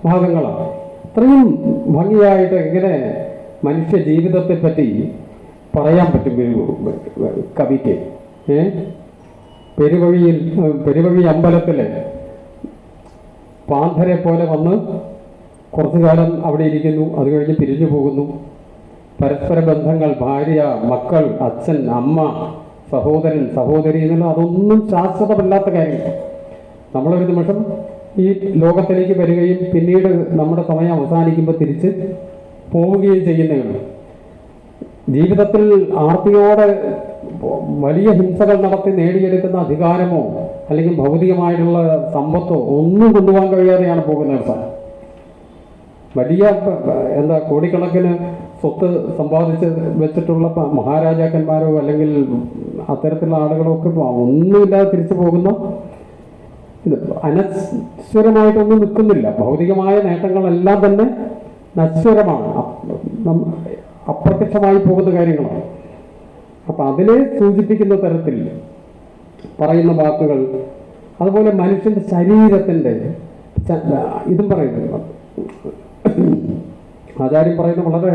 ഭാഗങ്ങളാണ്. അത്രയും ഭംഗിയായിട്ട് എങ്ങനെ മനുഷ്യ ജീവിതത്തെ പറ്റി പറയാൻ പറ്റും കവിക്ക്. പെരുവഴി അമ്പലത്തിലെ പാന്തരെ പോലെ വന്ന് കുറച്ചു കാലം അവിടെ ഇരിക്കുന്നു, അത് കഴിഞ്ഞ് പിരിഞ്ഞു പോകുന്നു. പരസ്പര ബന്ധങ്ങൾ, ഭാര്യ, മക്കൾ, അച്ഛൻ, അമ്മ, സഹോദരൻ, സഹോദരി എന്നുള്ള അതൊന്നും ശാശ്വതമല്ലാത്ത കാര്യങ്ങൾ. നമ്മളൊരു നിമിഷം ഈ ലോകത്തിലേക്ക് വരികയും പിന്നീട് നമ്മുടെ സമയം അവസാനിക്കുമ്പോൾ തിരിച്ച് പോവുകയും ചെയ്യുന്നതാണ്. ജീവിതത്തിൽ ആർത്തിയോടെ വലിയ ഹിംസകൾ നടത്തി നേടിയെടുക്കുന്ന അധികാരമോ അല്ലെങ്കിൽ ഭൗതികമായിട്ടുള്ള സമ്പത്തോ ഒന്നും കൊണ്ടുപോകാൻ കഴിയാതെയാണ് പോകുന്നത് സാർ. വലിയ കോടിക്കണക്കിന് സ്വത്ത് സമ്പാദിച്ച് വെച്ചിട്ടുള്ള മഹാരാജാക്കന്മാരോ അല്ലെങ്കിൽ അത്തരത്തിലുള്ള ആളുകളോ ഒക്കെ ഒന്നുമില്ലാതെ തിരിച്ചു പോകുന്ന, അനശ്വരമായിട്ടൊന്നും നിൽക്കുന്നില്ല. ഭൗതികമായ നേട്ടങ്ങളെല്ലാം തന്നെ നശ്വരമാണ്, അപ്രത്യക്ഷമായി പോകുന്ന കാര്യങ്ങളാണ്. അപ്പം അതിനെ സൂചിപ്പിക്കുന്ന തരത്തിൽ പറയുന്ന വാക്കുകൾ, അതുപോലെ മനുഷ്യൻ്റെ ശരീരത്തിൻ്റെ ഇതും പറയുന്നുണ്ട്. ആചാര്യം പറയുന്ന വളരെ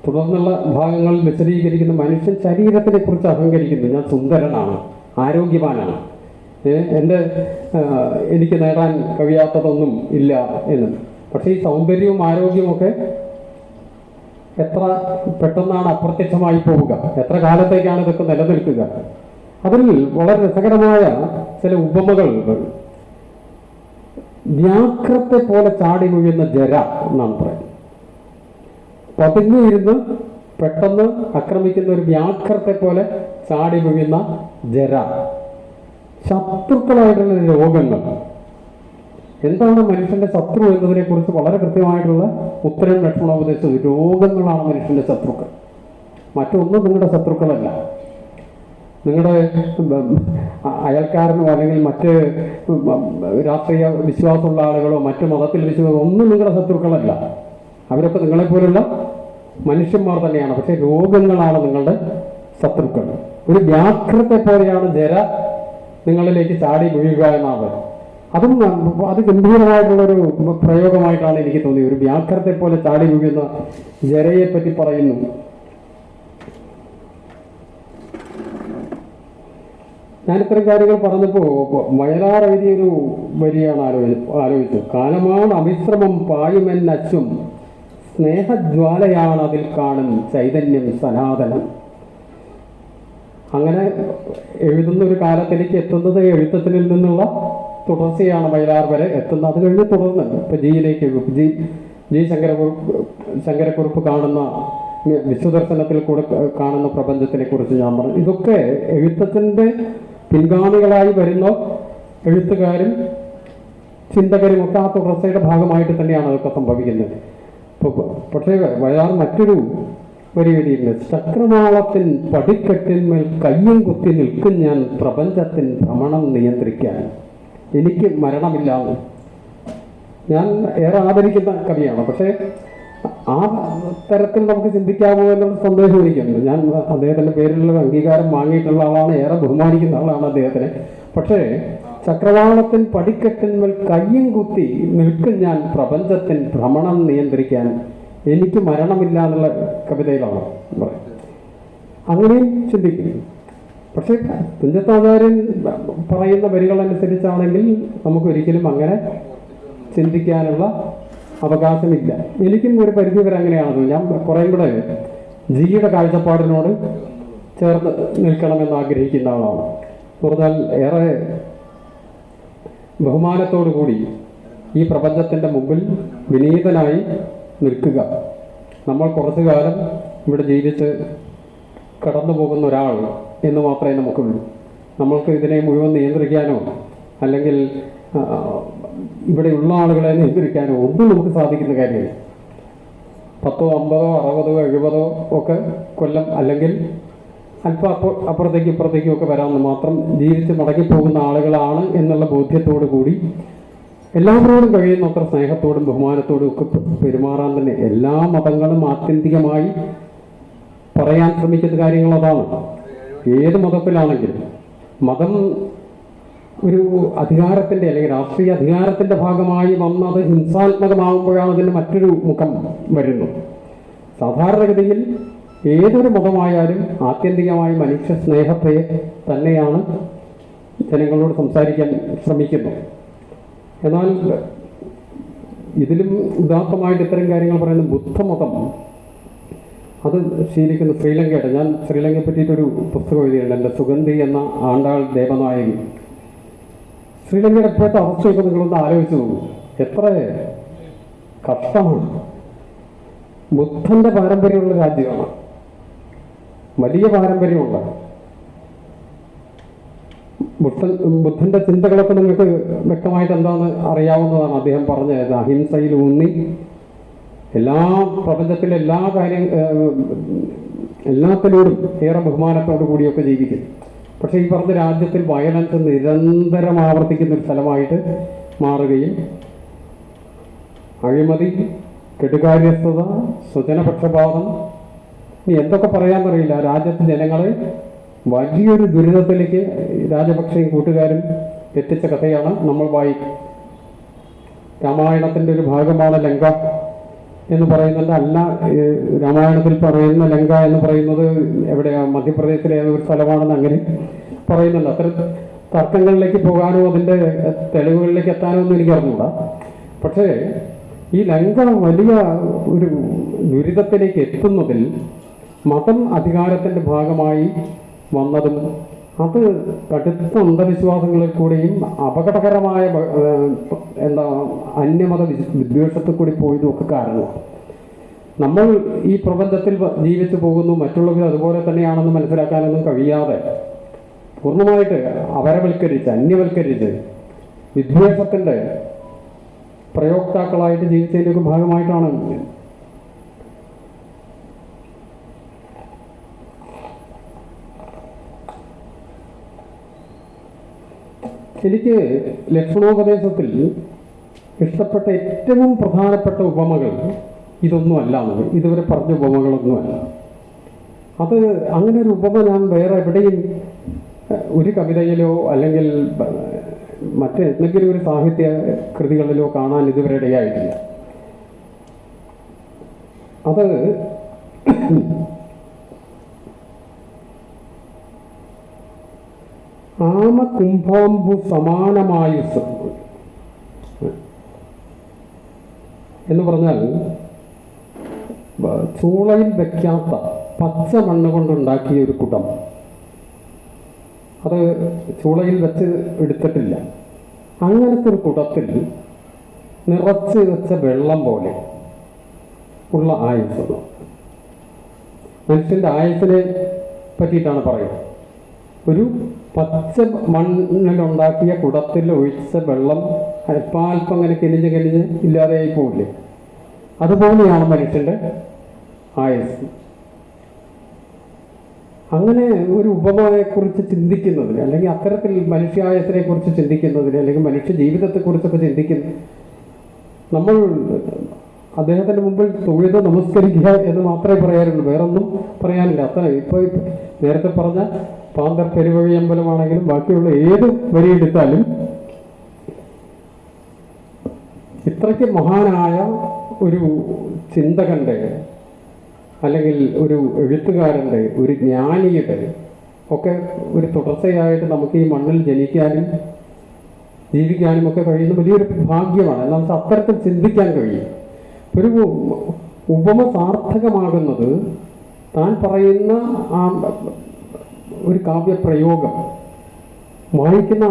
തുടർന്നുള്ള ഭാഗങ്ങളിൽ വിശദീകരിക്കുന്ന മനുഷ്യൻ ശരീരത്തിനെ കുറിച്ച് അഹങ്കരിക്കുന്നു. ഞാൻ സുന്ദരനാണ്, ആരോഗ്യവാനാണ്, എനിക്ക് നേടാൻ കഴിയാത്തതൊന്നും ഇല്ല എന്ന്. പക്ഷേ ഈ സൗന്ദര്യവും ആരോഗ്യവും ഒക്കെ എത്ര പെട്ടെന്നാണ് അപ്രത്യക്ഷമായി പോവുക, എത്ര കാലത്തേക്കാണ് ഇതൊക്കെ നിലനിൽക്കുക. അതിൽ വളരെ രസകരമായ ചില ഉപമകൾ. വ്യാഘ്രത്തെ പോലെ ചാടി വീഴുന്ന ജര എന്നാണ് പറയുന്നത്. പതുങ്ങിയിരുന്ന് പെട്ടെന്ന് ആക്രമിക്കുന്ന ഒരു വ്യാഘ്രത്തെ പോലെ ചാടി വീഴുന്ന ജര. ശത്രുക്കളായിട്ടുള്ള രോഗങ്ങൾ. എന്താണ് മനുഷ്യന്റെ ശത്രു എന്നതിനെ കുറിച്ച് വളരെ കൃത്യമായിട്ടുള്ള ഉത്തരം ലക്ഷ്മണോപദേശിച്ചത്. രോഗങ്ങളാണ് മനുഷ്യന്റെ ശത്രുക്കൾ, മറ്റൊന്നും നിങ്ങളുടെ ശത്രുക്കളല്ല. നിങ്ങളുടെ അയൽക്കാരനോ അല്ലെങ്കിൽ മറ്റ് രാഷ്ട്രീയ വിശ്വാസമുള്ള ആളുകളോ മറ്റു മതത്തിൽ വിശ്വാസം ഒന്നും നിങ്ങളുടെ ശത്രുക്കളല്ല. അവരൊക്കെ നിങ്ങളെപ്പോലുള്ള മനുഷ്യന്മാർ തന്നെയാണ്. പക്ഷേ രോഗങ്ങളാണ് നിങ്ങളുടെ ശത്രുക്കൾ. ഒരു വ്യാഘ്രത്തെ പോലെയാണ് ജര നിങ്ങളിലേക്ക് ചാടി വീഴുക എന്നാണ്. അതും അത് ഗംഭീരമായിട്ടുള്ളൊരു പ്രയോഗമായിട്ടാണ് എനിക്ക് തോന്നിയത്. ഒരു വ്യാഘ്രത്തെ പോലെ ചാടി വീഴുന്ന ജരയെ പറ്റി പറയുന്നു. ഞാനിത്തരം കാര്യങ്ങൾ പറഞ്ഞപ്പോൾ വയലാർ എഴുതിയൊരു വരിയാണ് ആലോചിച്ചത്. കാലമാണ് അവിശ്രമം പായുമെന്നച്ചും സ്നേഹജ്വാലയാണ് അതിൽ കാണും ചൈതന്യം സനാതനം. അങ്ങനെ എഴുതുന്ന ഒരു കാലത്തിലേക്ക് എത്തുന്നത് എഴുത്തച്ഛനിൽ നിന്നുള്ള തുടർച്ചയാണ് വയലാർ വരെ എത്തുന്നത്. അത് കഴിഞ്ഞ് തുടർന്നുണ്ട്. ഇപ്പം ജിയിലേക്ക് ജി ശങ്കരക്കുറുപ്പ് കാണുന്ന വിശ്വദർശനത്തിൽ കൂടെ കാണുന്ന പ്രപഞ്ചത്തിനെ കുറിച്ച് ഞാൻ പറഞ്ഞു. ഇതൊക്കെ എഴുത്തച്ഛൻ്റെ പിൻഗാമികളായി വരുന്ന എഴുത്തുകാരും ചിന്തകരും ഒക്കെ ആ തുടർച്ചയുടെ ഭാഗമായിട്ട് തന്നെയാണ് അതൊക്കെ സംഭവിക്കുന്നത്. പക്ഷേ വയലാർ മറ്റൊരു വരി എഴുതിയിട്ടുണ്ട്. ചക്രവാളത്തിൻ പടിക്കെട്ടിന്മേൽ കയ്യും കുത്തി നിൽക്കും ഞാൻ പ്രപഞ്ചത്തിൻ ഭ്രമണം നിയന്ത്രിക്കാൻ. എനിക്ക് മരണമില്ലാന്ന്. ഞാൻ ഏറെ ആദരിക്കുന്ന കവിയാണ്. പക്ഷേ ആ തരത്തിൽ നമുക്ക് ചിന്തിക്കാമോ എന്നുള്ള സന്ദേഹം എനിക്കുണ്ട്. ഞാൻ അദ്ദേഹത്തിൻ്റെ പേരിലുള്ള അംഗീകാരം വാങ്ങിയിട്ടുള്ള ആളാണ്, ഏറെ ബഹുമാനിക്കുന്ന ആളാണ് അദ്ദേഹത്തിനെ. പക്ഷേ ചക്രവാളത്തിൻ പടിക്കെട്ടിന്മേൽ കയ്യും കുത്തി നിൽക്കും ഞാൻ പ്രപഞ്ചത്തിൻ ഭ്രമണം നിയന്ത്രിക്കാൻ, എനിക്ക് മരണമില്ല എന്നുള്ള കവിതയിലാണ് പറയുന്നത്. അങ്ങനെയും ചിന്തിക്കും. പക്ഷെ തുഞ്ചത്താചാര്യൻ പറയുന്ന വരികളനുസരിച്ചാണെങ്കിൽ നമുക്കൊരിക്കലും അങ്ങനെ ചിന്തിക്കാനുള്ള അവകാശമില്ല. എനിക്കും ഒരു പരിധി വരെ അങ്ങനെയാണ്. ഞാൻ കുറേ കൂടെ ജിയുടെ കാഴ്ചപ്പാടിനോട് ചേർന്ന് നിൽക്കണമെന്ന് ആഗ്രഹിക്കുന്ന ആളാണ്. പറഞ്ഞാൽ ഏറെ ബഹുമാനത്തോടു കൂടി ഈ പ്രപഞ്ചത്തിൻ്റെ മുമ്പിൽ വിനീതനായി നിൽക്കുക. നമ്മൾ കുറച്ചു കാലം ഇവിടെ ജീവിച്ച് കടന്നു പോകുന്ന ഒരാൾ എന്ന് മാത്രമേ നമുക്കുള്ളൂ. നമ്മൾക്ക് ഇതിനെ മുഴുവൻ നിയന്ത്രിക്കാനോ അല്ലെങ്കിൽ ഇവിടെയുള്ള ആളുകളെ നിയന്ത്രിക്കാനോ ഒന്നും നമുക്ക് സാധിക്കുന്ന കാര്യമില്ല. 10, 50, 60, 70 ഒക്കെ കൊല്ലം അല്ലെങ്കിൽ അല്പം അപ്പുറത്തേക്കും ഇപ്പുറത്തേക്കും ഒക്കെ വരാമെന്ന് മാത്രം ജീവിച്ച് മടങ്ങിപ്പോകുന്ന ആളുകളാണ് എന്നുള്ള ബോധ്യത്തോടു കൂടി എല്ലാവരോടും കഴിയുന്നത്ര സ്നേഹത്തോടും ബഹുമാനത്തോടും ഒക്കെ പെരുമാറാൻ തന്നെ എല്ലാ മതങ്ങളും ആത്യന്തികമായി പറയാൻ ശ്രമിക്കുന്ന കാര്യങ്ങൾ അതാണ്. ഏത് മതത്തിലാണെങ്കിലും മതം ഒരു അധികാരത്തിൻ്റെ അല്ലെങ്കിൽ രാഷ്ട്രീയ അധികാരത്തിൻ്റെ ഭാഗമായി വന്നത് ഹിംസാത്മകമാകുമ്പോഴാണ് അതിന് മറ്റൊരു മുഖം വരുന്നത്. സാധാരണഗതിയിൽ ഏതൊരു മതമായാലും ആത്യന്തികമായി മനുഷ്യ സ്നേഹത്തെ തന്നെയാണ് ജനങ്ങളോട് സംസാരിക്കാൻ ശ്രമിക്കുന്നത്. എന്നാൽ ഇതിലും ഉദാത്തമായിട്ട് ഇത്തരം കാര്യങ്ങൾ പറയുന്ന ബുദ്ധമതം അത് ശീലിക്കുന്ന ശ്രീലങ്കയുടെ, ഞാൻ ശ്രീലങ്കയെ പറ്റിയിട്ടൊരു പുസ്തകം എഴുതിയിട്ടുണ്ട്, എൻ്റെ സുഗന്ധി എന്ന ആണ്ടാൾ ദേവനായകി. ശ്രീലങ്കയുടെ ഇപ്പോഴത്തെ അവസ്ഥയൊക്കെ നിങ്ങളൊന്ന് ആലോചിച്ച് നോക്കൂ. എത്ര കഷ്ടമാണ്. ബുദ്ധൻ്റെ പാരമ്പര്യമുള്ള രാജ്യമാണ്, വലിയ പാരമ്പര്യമുള്ള. ബുദ്ധൻ്റെ ചിന്തകളൊക്കെ നിങ്ങൾക്ക് വ്യക്തമായിട്ട് എന്താണെന്ന് അറിയാവുന്നതാണ്. അദ്ദേഹം പറഞ്ഞത് അഹിംസയിൽ ഊന്നി എല്ലാ പ്രപഞ്ചത്തിലെ എല്ലാത്തിനോടും ഏറെ ബഹുമാനത്തോടു കൂടിയൊക്കെ ജീവിക്കും. പക്ഷേ ഈ പറഞ്ഞ രാജ്യത്തിൽ വയലൻസ് നിരന്തരം ആവർത്തിക്കുന്ന ഒരു സ്ഥലമായിട്ട് മാറുകയും അഴിമതി, കെടുകാര്യസ്ഥത, സ്വജനപക്ഷപാതം, ഇനി എന്തൊക്കെ പറയാമെന്നറിയില്ല, രാജ്യത്തെ ജനങ്ങളെ വലിയൊരു ദുരിതത്തിലേക്ക് രാജപക്ഷയും കൂട്ടുകാരും എത്തിച്ച കഥയാണ് നമ്മൾ രാമായണത്തിൻ്റെ ഒരു ഭാഗമാണ് ലങ്ക എന്ന് പറയുന്നത്. അല്ല, രാമായണത്തിൽ പറയുന്ന ലങ്ക എന്ന് പറയുന്നത് എവിടെയാണ്? മധ്യപ്രദേശിലെ ഏതൊരു സ്ഥലമാണെന്ന് അങ്ങനെ പറയുന്നുണ്ട്. അത്തരം തർക്കങ്ങളിലേക്ക് പോകാനോ അതിൻ്റെ തെളിവുകളിലേക്ക് എത്താനോ ഒന്നും എനിക്ക് അറിഞ്ഞൂടാ. പക്ഷേ ഈ ലങ്ക വലിയ ഒരു ദുരിതത്തിലേക്ക് എത്തുന്നതിൽ മതം അധികാരത്തിൻ്റെ ഭാഗമായി വന്നതും അത് കടുത്ത അന്ധവിശ്വാസങ്ങളിൽ കൂടെയും അപകടകരമായ അന്യമത വിദ്വേഷത്തിൽ കൂടി പോയതും ഒക്കെ കാരണമാണ്. നമ്മൾ ഈ പ്രപഞ്ചത്തിൽ ജീവിച്ചു പോകുന്നു, മറ്റുള്ളവർ അതുപോലെ തന്നെയാണെന്ന് മനസ്സിലാക്കാനൊന്നും കഴിയാതെ പൂർണ്ണമായിട്ട് അപരവൽക്കരിച്ച് അന്യവൽക്കരിച്ച് വിദ്വേഷത്തിൻ്റെ പ്രയോക്താക്കളായിട്ട് ജീവിച്ചതിൻ്റെ ഒരു ഭാഗമായിട്ടാണ് എനിക്ക് ലക്ഷ്മണോപദേശത്തിൽ ഇഷ്ടപ്പെട്ട ഏറ്റവും പ്രധാനപ്പെട്ട ഉപമകൾ ഇതൊന്നുമല്ല. ഇതുവരെ പറഞ്ഞ ഉപമകളൊന്നുമല്ല. അത് അങ്ങനെ ഒരു ഉപമ ഞാൻ വേറെ എവിടെയും ഒരു കവിതയിലോ അല്ലെങ്കിൽ മറ്റെന്തെങ്കിലും ഒരു സാഹിത്യ കൃതികളിലോ കാണാൻ ഇതുവരെ ഇടയായിട്ടില്ല. അത് ആമകുംഭാംബു സമാനമായുസ് എന്ന് പറഞ്ഞാൽ ചൂളയിൽ വയ്ക്കാത്ത പച്ച മണ്ണ് കൊണ്ടുണ്ടാക്കിയ ഒരു കുടം. അത് ചൂളയിൽ വെച്ച് എടുത്തിട്ടില്ല. അങ്ങനത്തെ ഒരു കുടത്തിൽ നിറച്ച് വെച്ച വെള്ളം പോലെ ഉള്ള ആയുസ്. മനുഷ്യൻ്റെ ആയുസിനെ പറ്റിയിട്ടാണ് പറയുന്നത്. ഒരു പച്ച മണ്ണിലുണ്ടാക്കിയ കുടത്തിൽ ഒഴിച്ച വെള്ളം അല്പാൽപ്പം അങ്ങനെ കെലിഞ്ഞ് ഇല്ലാതെയായി പോകില്ലേ? അതുപോലെയാണ് മനുഷ്യൻ്റെ ആയുസ്. അങ്ങനെ ഒരു ഉപമയെക്കുറിച്ച് ചിന്തിക്കുന്നതിന് അല്ലെങ്കിൽ അത്തരത്തിൽ മനുഷ്യായുസിനെ കുറിച്ച് ചിന്തിക്കുന്നതിന് അല്ലെങ്കിൽ മനുഷ്യ ജീവിതത്തെക്കുറിച്ചൊക്കെ ചിന്തിക്കുന്ന നമ്മൾ അദ്ദേഹത്തിൻ്റെ മുമ്പിൽ തൊഴുത് നമസ്കരിക്കുക എന്ന് മാത്രമേ പറയാറുള്ളൂ, വേറൊന്നും പറയാനില്ല. അത്ര ഇപ്പോൾ നേരത്തെ പറഞ്ഞ പാന്തർ പെരുവഴി അമ്പലമാണെങ്കിലും ബാക്കിയുള്ള ഏത് വരിയെടുത്താലും ഇത്രയ്ക്ക് മഹാനായ ഒരു ചിന്തകൻ്റെ അല്ലെങ്കിൽ ഒരു എഴുത്തുകാരൻ്റെ ഒരു ജ്ഞാനിയുടെ ഒക്കെ ഒരു തുടർച്ചയായിട്ട് നമുക്ക് ഈ മണ്ണിൽ ജനിക്കാനും ജീവിക്കാനും ഒക്കെ കഴിയുന്ന വലിയൊരു ഭാഗ്യമാണ്. നമുക്ക് അത്തരത്തിൽ ചിന്തിക്കാൻ കഴിയും. ഒരു ഉപമ സാർത്ഥകമാകുന്നത് താൻ പറയുന്ന ആ ഒരു കാവ്യപ്രയോഗം വായിക്കുന്ന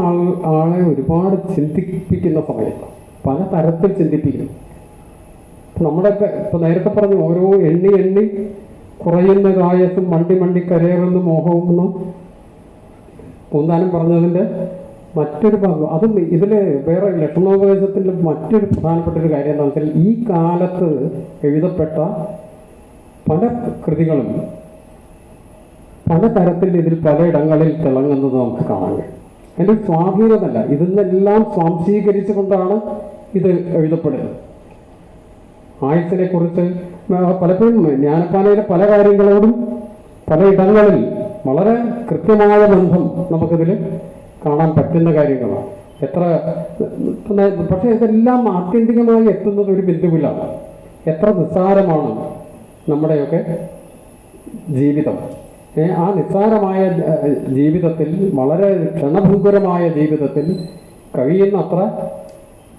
ആളെ ഒരുപാട് ചിന്തിപ്പിക്കുന്ന സമയത്ത് പല തരത്തിൽ ചിന്തിപ്പിക്കുന്നു. നമ്മുടെ ഇപ്പം നേരത്തെ പറഞ്ഞു ഓരോ എണ്ണി എണ്ണി കുറയുന്ന കായത്തും മണ്ടി മണ്ടി കരയേറുന്ന മോഹവും എന്നും പൂന്താനം പറഞ്ഞതിൻ്റെ മറ്റൊരു ഭാഗം. അതും ഇതിൽ വേറെ ലക്ഷണോപദേശത്തിൻ്റെ മറ്റൊരു പ്രധാനപ്പെട്ട ഒരു കാര്യം എന്താണെന്ന് വെച്ചാൽ ഈ കാലത്ത് എഴുതപ്പെട്ട പല കൃതികളും പല തരത്തിൽ ഇതിൽ പലയിടങ്ങളിൽ തിളങ്ങുന്നത് നമുക്ക് കാണാൻ കഴിയും. അതിൻ്റെ ഒരു സ്വാധീനമല്ല, ഇതിന്നെല്ലാം സ്വാംശീകരിച്ചുകൊണ്ടാണ് ഇത് എഴുതപ്പെടുന്നത്. ആയുസ്സിനെ കുറിച്ച് പലപ്പോഴും ജ്ഞാനപ്പാനയിലെ പല കാര്യങ്ങളോടും പലയിടങ്ങളിൽ വളരെ കൃത്യമായ ബന്ധം നമുക്കിതിൽ കാണാൻ പറ്റുന്ന കാര്യങ്ങളാണ്. പക്ഷേ ഇതെല്ലാം ആത്യന്തികമായി എത്തുന്നത് ഒരു ബിന്ദുവിലാണ്. എത്ര നിസ്സാരമാണ് നമ്മുടെയൊക്കെ ജീവിതം. ആ നിസ്സാരമായ ജീവിതത്തിൽ, വളരെ ക്ഷണഭംഗുരമായ ജീവിതത്തിൽ കഴിയുന്നത്ര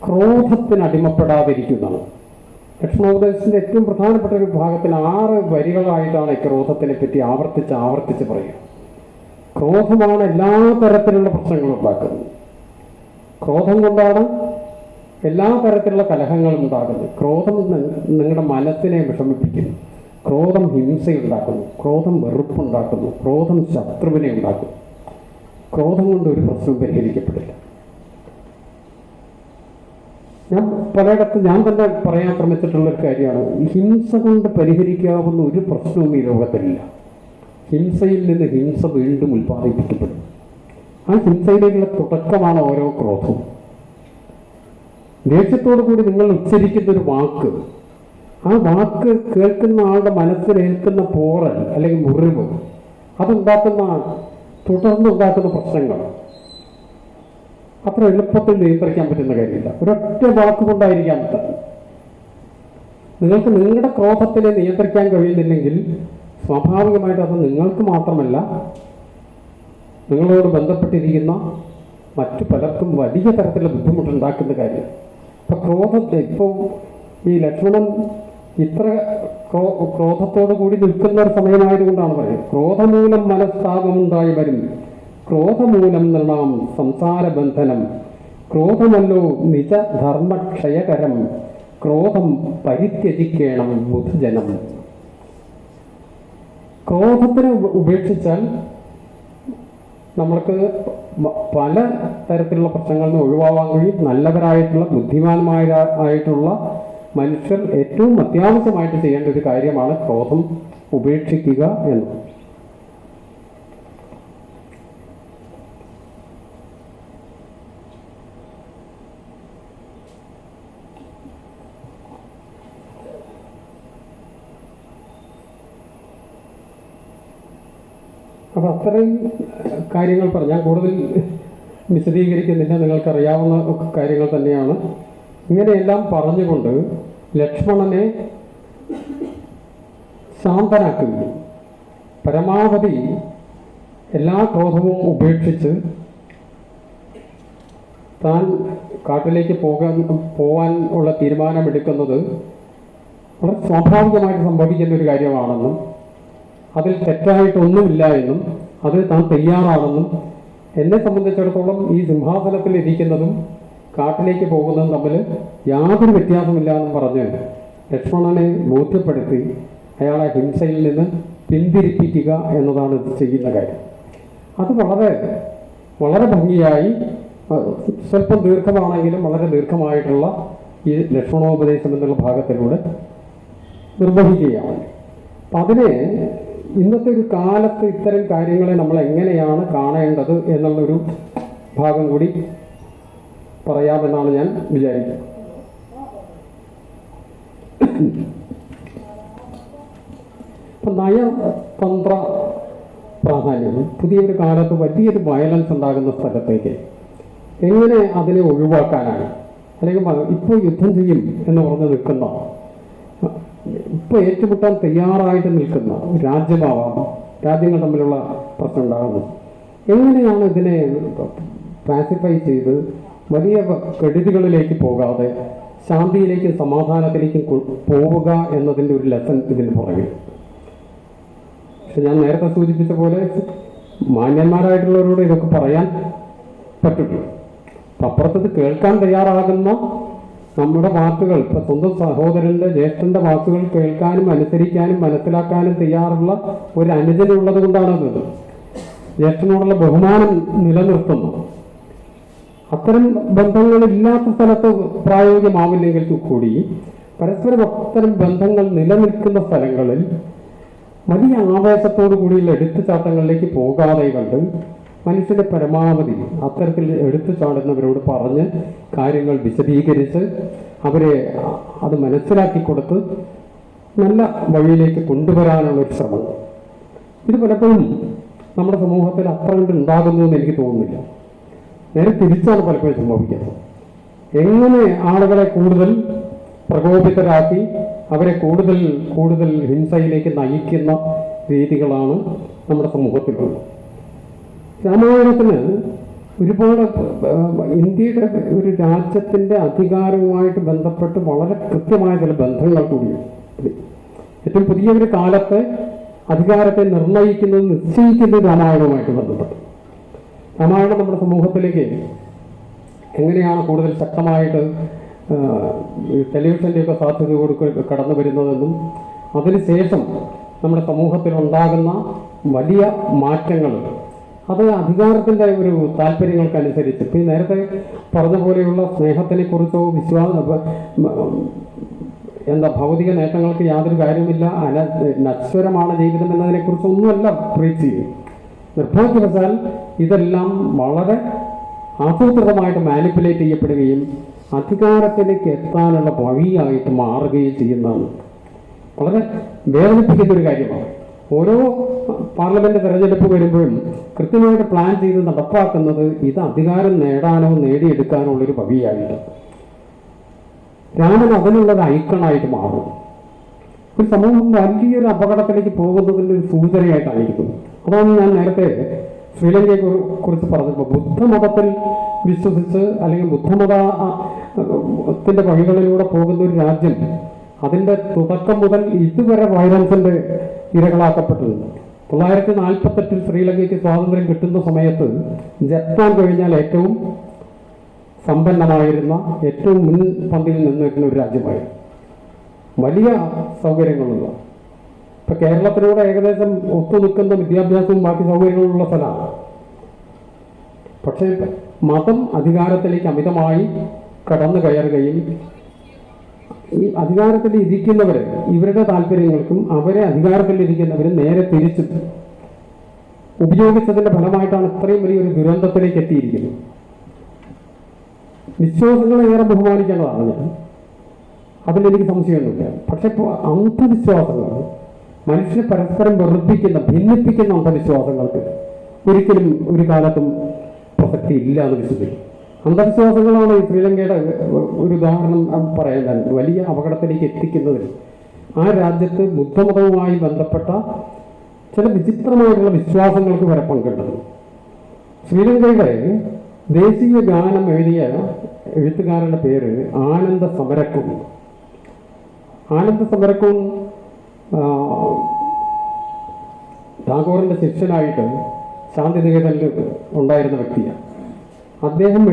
ക്രോധത്തിന് അടിമപ്പെടാതിരിക്കുന്നതാണ്. ലക്ഷണോപദേശത്തിൻ്റെ ഏറ്റവും പ്രധാനപ്പെട്ട ഒരു ഭാഗത്തിൽ 6 വരികളായിട്ടാണ് ഈ ക്രോധത്തിനെ പറ്റി ആവർത്തിച്ച് പറയുക. ക്രോധമാണ് എല്ലാ തരത്തിലുള്ള പ്രശ്നങ്ങളും ഉണ്ടാക്കുന്നത്. ക്രോധം കൊണ്ടാണ് എല്ലാ തരത്തിലുള്ള കലഹങ്ങളും ഉണ്ടാകുന്നത്. ക്രോധം നിങ്ങളുടെ മനസ്സിനെ വിഷമിപ്പിക്കുന്നു. ക്രോധം ഹിംസയുണ്ടാക്കുന്നു. ക്രോധം വെറുപ്പുണ്ടാക്കുന്നു. ക്രോധം ശത്രുവിനെ ഉണ്ടാക്കുന്നു. ക്രോധം കൊണ്ട് ഒരു പ്രശ്നവും പരിഹരിക്കപ്പെടില്ല. ഞാൻ പലയിടത്തും ഞാൻ തന്നെ പറയാൻ ശ്രമിച്ചിട്ടുള്ളൊരു കാര്യമാണ്, ഹിംസ കൊണ്ട് പരിഹരിക്കാവുന്ന ഒരു പ്രശ്നവും ഈ ലോകത്തിലില്ല. ഹിംസയിൽ നിന്ന് ഹിംസ വീണ്ടും ഉൽപ്പാദിപ്പിക്കപ്പെടും. ആ ഹിംസയിലേക്കുള്ള തുടക്കമാണ് ഓരോ ക്രോധവും. ദേഷ്യത്തോടു കൂടി നിങ്ങൾ ഉച്ചരിക്കുന്നൊരു വാക്ക്, ആ വാക്ക് കേൾക്കുന്ന ആളുടെ മനസ്സിലേൽക്കുന്ന പോറൽ അല്ലെങ്കിൽ മുറിവ്, തുടർന്നുണ്ടാക്കുന്ന പ്രശ്നങ്ങൾ അത്ര എളുപ്പത്തിൽ നിയന്ത്രിക്കാൻ പറ്റുന്ന കാര്യമില്ല. ഒരൊറ്റ വാക്കുകൊണ്ടായിരിക്കാൻ പറ്റുന്നത്. നിങ്ങൾക്ക് നിങ്ങളുടെ ക്രോധത്തിനെ നിയന്ത്രിക്കാൻ കഴിയുന്നില്ലെങ്കിൽ സ്വാഭാവികമായിട്ട് അത് നിങ്ങൾക്ക് മാത്രമല്ല, നിങ്ങളോട് ബന്ധപ്പെട്ടിരിക്കുന്ന മറ്റു പലർക്കും വലിയ തരത്തിലുള്ള ബുദ്ധിമുട്ടുണ്ടാക്കുന്ന കാര്യം. ഇപ്പം ക്രോധത്തെ ഇപ്പോൾ ഈ ലക്ഷ്മണൻ ഇത്ര ക്രോധത്തോടു കൂടി നിൽക്കുന്ന ഒരു സമയമായതുകൊണ്ടാണ് പറയുന്നത്, ക്രോധമൂലം മനസ്താപമുണ്ടായി വരും, ക്രോധമൂലം നൃണാം സംസാരബന്ധനം, ക്രോധമല്ലോ നിജധർമ്മക്ഷയകരം, ക്രോധം പരിത്യജിക്കേണം ബുധജനം. ക്രോധത്തിനെ ഉപേക്ഷിച്ചാൽ നമ്മൾക്ക് പല തരത്തിലുള്ള പ്രശ്നങ്ങളിൽ നിന്ന് ഒഴിവാകാൻ കഴിയും. നല്ലവരായിട്ടുള്ള ബുദ്ധിമാന്മാരായിട്ടുള്ള മനുഷ്യർ ഏറ്റവും അത്യാവശ്യമായിട്ട് ചെയ്യേണ്ട ഒരു കാര്യമാണ് ക്രോധം ഉപേക്ഷിക്കുക എന്നത്. അപ്പോൾ അത്രയും കാര്യങ്ങൾ ഞാൻ കൂടുതൽ വിശദീകരിക്കുന്നില്ല, നിങ്ങൾക്കറിയാവുന്ന കാര്യങ്ങൾ തന്നെയാണ്. ഇങ്ങനെയെല്ലാം പറഞ്ഞുകൊണ്ട് ലക്ഷ്മണനെ ശാന്തനാക്കുകയും പരമാവധി എല്ലാ ക്രോധവും ഉപേക്ഷിച്ച് താൻ കാട്ടിലേക്ക് പോകാൻ ഉള്ള തീരുമാനമെടുക്കുന്നത് വളരെ സ്വാഭാവികമായിട്ട് സംഭവിക്കുന്ന ഒരു കാര്യമാണെന്നും അതിൽ തെറ്റായിട്ടൊന്നുമില്ല എന്നും അതിൽ താൻ തയ്യാറാണെന്നും എന്നെ സംബന്ധിച്ചിടത്തോളം ഈ സിംഹാസനത്തിൽ ഇരിക്കുന്നതും കാട്ടിലേക്ക് പോകുന്നതും തമ്മിൽ യാതൊരു വ്യത്യാസമില്ല എന്നും പറഞ്ഞ് ലക്ഷ്മണനെ ബോധ്യപ്പെടുത്തി അയാളെ ഹിംസയിൽ നിന്ന് പിന്തിരിപ്പിക്കുക എന്നതാണ് ഇത് ചെയ്യുന്ന കാര്യം. അത് വളരെ വളരെ ഭംഗിയായി, സ്വല്പം ദീർഘമാണെങ്കിലും വളരെ ദീർഘമായിട്ടുള്ള ഈ ലക്ഷ്മണോപദേശം എന്നുള്ള ഭാഗത്തിലൂടെ നിർവഹിക്കുകയാണ്. അപ്പം അതിനെ ഇന്നത്തെ ഒരു കാലത്ത് ഇത്തരം കാര്യങ്ങളെ നമ്മൾ എങ്ങനെയാണ് കാണേണ്ടത് എന്നുള്ളൊരു ഭാഗം കൂടി പറയാമെന്നാണ് ഞാൻ വിചാരിക്കുന്നത്. ഇപ്പം നയതന്ത്ര പ്രാധാന്യം പുതിയൊരു കാലത്ത് വലിയൊരു വയലൻസ് ഉണ്ടാകുന്ന സ്ഥലത്തേക്ക് എങ്ങനെ അതിനെ ഒഴിവാക്കാനാണ്, അല്ലെങ്കിൽ ഇപ്പോൾ യുദ്ധം ചെയ്യും എന്ന് പറഞ്ഞ് നിൽക്കുന്ന, ഇപ്പോൾ ഏറ്റുമുട്ടാൻ തയ്യാറായിട്ട് നിൽക്കുന്ന രാജ്യമാവാം, രാജ്യങ്ങൾ തമ്മിലുള്ള പ്രശ്നം ഉണ്ടാകുന്നത്, എങ്ങനെയാണ് ഇതിനെ പാസിഫൈ ചെയ്ത് വലിയ കെടുതികളിലേക്ക് പോകാതെ ശാന്തിയിലേക്കും സമാധാനത്തിലേക്കും പോവുക എന്നതിൻ്റെ ഒരു ലെസൺ ഇതിന് പുറകിൽ. പക്ഷെ ഞാൻ നേരത്തെ സൂചിപ്പിച്ച പോലെ മാന്യന്മാരായിട്ടുള്ളവരോട് ഇതൊക്കെ പറയാൻ പറ്റുള്ളൂ. അപ്പുറത്തത് കേൾക്കാൻ തയ്യാറാകുന്ന നമ്മുടെ വാക്കുകൾ, ഇപ്പം സ്വന്തം സഹോദരൻ്റെ ജ്യേഷ്ഠൻ്റെ വാക്കുകൾ കേൾക്കാനും അനുസരിക്കാനും മനസ്സിലാക്കാനും തയ്യാറുള്ള ഒരു അനുജനുള്ളത് കൊണ്ടാണത്. ജ്യേഷ്ഠനോടുള്ള ബഹുമാനം നിലനിർത്തുന്നു. അത്തരം ബന്ധങ്ങളില്ലാത്ത സ്ഥലത്ത് പ്രായോഗികമാവില്ലെങ്കിൽ കൂടി പരസ്പരം അത്തരം ബന്ധങ്ങൾ നിലനിൽക്കുന്ന സ്ഥലങ്ങളിൽ വലിയ ആവേശത്തോടു കൂടിയുള്ള എടുത്തുചാട്ടങ്ങളിലേക്ക് പോകാതെ കണ്ട് മനുഷ്യന്റെ പരമാവധി അത്തരത്തിൽ എടുത്തുചാടുന്നവരോട് പറഞ്ഞ് കാര്യങ്ങൾ വിശദീകരിച്ച് അവരെ അത് മനസ്സിലാക്കി കൊടുത്ത് നല്ല വഴിയിലേക്ക് കൊണ്ടുവരാനുള്ള ഒരു ശ്രമം. ഇത് പലപ്പോഴും നമ്മുടെ സമൂഹത്തിൽ അത്ര കണ്ട് ഉണ്ടാകുന്നു എന്ന് എനിക്ക് തോന്നുന്നില്ല. നേരെ തിരിച്ചാണ് പലപ്പോഴും സംഭവിക്കുന്നത്. എങ്ങനെ ആളുകളെ കൂടുതൽ പ്രകോപിതരാക്കി അവരെ കൂടുതൽ കൂടുതൽ ഹിംസയിലേക്ക് നയിക്കുന്ന രീതികളാണ് നമ്മുടെ സമൂഹത്തിലുള്ളത്. രാമായണത്തിന് ഒരുപാട് ഇന്ത്യയുടെ ഒരു രാജ്യത്തിൻ്റെ അധികാരവുമായിട്ട് ബന്ധപ്പെട്ട് വളരെ കൃത്യമായ ചില ബന്ധങ്ങൾ കൂടിയുണ്ട്. ഏറ്റവും പുതിയ ഒരു കാലത്തെ അധികാരത്തെ നിർണ്ണയിക്കുന്നത് നിശ്ചയിക്കുന്നത് രാമായണവുമായിട്ട് ബന്ധപ്പെട്ട്. രാമായണം നമ്മുടെ സമൂഹത്തിലേക്ക് എങ്ങനെയാണ് കൂടുതൽ ശക്തമായിട്ട് ടെലിവിഷൻ്റെയൊക്കെ സാധ്യത കടന്നു വരുന്നതെന്നും അതിനുശേഷം നമ്മുടെ സമൂഹത്തിൽ ഉണ്ടാകുന്ന വലിയ മാറ്റങ്ങൾ അത് അധികാരത്തിൻ്റെ ഒരു താല്പര്യങ്ങൾക്കനുസരിച്ച് ഇപ്പം നേരത്തെ പറഞ്ഞ പോലെയുള്ള സ്നേഹത്തിനെ കുറിച്ചോ ഭൗതിക നേട്ടങ്ങൾക്ക് യാതൊരു കാര്യമില്ല, നശ്വരമാണ് ജീവിതം എന്നതിനെക്കുറിച്ചൊന്നുമല്ല പ്രീച്ച് ചെയ്യും. നിർഭാഗ്യവശാൽ ഇതെല്ലാം വളരെ ആസൂത്രിതമായിട്ട് മാനിപ്പുലേറ്റ് ചെയ്യപ്പെടുകയും അധികാരത്തിലേക്ക് എത്താനുള്ള വഴിയായിട്ട് മാറുകയും ചെയ്യുന്നതാണ്. വളരെ വേദനിപ്പിക്കുന്ന ഒരു കാര്യമാണ്. ഓരോ പാർലമെന്റ് തെരഞ്ഞെടുപ്പ് വരുമ്പോഴും കൃത്യമായിട്ട് പ്ലാൻ ചെയ്ത് നടപ്പാക്കുന്നത് ഇത് അധികാരം നേടാനോ നേടിയെടുക്കാനോ ഉള്ളൊരു വഴിയായിട്ട്. രാമൻ അതിനുള്ളൊരു ഐക്കണായിട്ട് മാറും. ഒരു സമൂഹം വലിയൊരു അപകടത്തിലേക്ക് പോകുന്നതിൻ്റെ ഒരു സൂചനയായിട്ടായിരിക്കും. അതാണ് ഞാൻ നേരത്തെ ശ്രീലങ്കയെ കുറിച്ച് പറഞ്ഞപ്പോൾ ബുദ്ധമതത്തിൽ വിശ്വസിച്ച് അല്ലെങ്കിൽ ബുദ്ധമതത്തിന്റെ വഴികളിലൂടെ പോകുന്ന ഒരു രാജ്യം അതിൻ്റെ തുടക്കം മുതൽ ഇതുവരെ വയലൻസിന്റെ ഇരകളാക്കപ്പെട്ടിരുന്നു. 1948 ശ്രീലങ്കയ്ക്ക് സ്വാതന്ത്ര്യം കിട്ടുന്ന സമയത്ത് ജപ്പാൻ കഴിഞ്ഞാൽ ഏറ്റവും സമ്പന്നമായിരുന്ന ഏറ്റവും മുൻപന്തിയിൽ നിന്നിരുന്ന ഒരു രാജ്യമായി വലിയ സൗകര്യങ്ങളുള്ള. ഇപ്പൊ കേരളത്തിലൂടെ ഏകദേശം ഒത്തുനിൽക്കുന്ന വിദ്യാഭ്യാസവും ബാക്കി സൗകര്യങ്ങളുള്ള സ്ഥലമാണ്. പക്ഷേ മതം അധികാരത്തിലേക്ക് അമിതമായി കടന്നു കയറുകയും ഈ അധികാരത്തിൽ ഇരിക്കുന്നവരെ ഇവരുടെ താല്പര്യങ്ങൾക്കും അവരെ അധികാരത്തിലിരിക്കുന്നവരും നേരെ തിരിച്ചു ഉപയോഗിച്ചതിന്റെ ഫലമായിട്ടാണ് ഇത്രയും വലിയൊരു ദുരന്തത്തിലേക്ക് എത്തിയിരിക്കുന്നത്. വിശ്വാസങ്ങളെ ഏറെ ബഹുമാനിക്കേണ്ടതാണ് ഞാൻ, അതിലെനിക്ക് സംശയമൊന്നുമില്ല. പക്ഷെ ഇപ്പോൾ അന്ധവിശ്വാസങ്ങൾ, മനുഷ്യനെ പരസ്പരം വെറുപ്പിക്കുന്ന ഭിന്നിപ്പിക്കുന്ന അന്ധവിശ്വാസങ്ങൾക്ക് ഒരിക്കലും ഒരു കാലത്തും പ്രസക്തി ഇല്ല എന്ന് വിശ്വസിക്കും. അന്ധവിശ്വാസങ്ങളാണ് ഈ ശ്രീലങ്കയുടെ ഒരു ഉദാഹരണം പറയാൻ വലിയ അപകടത്തിലേക്ക് എത്തിക്കുന്നതിൽ. ആ രാജ്യത്ത് ബുദ്ധമതവുമായി ബന്ധപ്പെട്ട ചില വിചിത്രമായിട്ടുള്ള വിശ്വാസങ്ങൾക്ക് വരെ പങ്കുണ്ടത്. ശ്രീലങ്കയുടെ ദേശീയ ഗാനം എഴുതിയ എഴുത്തുകാരൻ്റെ പേര് ആനന്ദ സമരക്കും. ആനന്ദ സമരക്കും ടാഗോറിൻ്റെ ശിഷ്യനായിട്ട് ശാന്തിനികേതനിൽ ഉണ്ടായിരുന്ന വ്യക്തിയാണ്. അദ്ദേഹം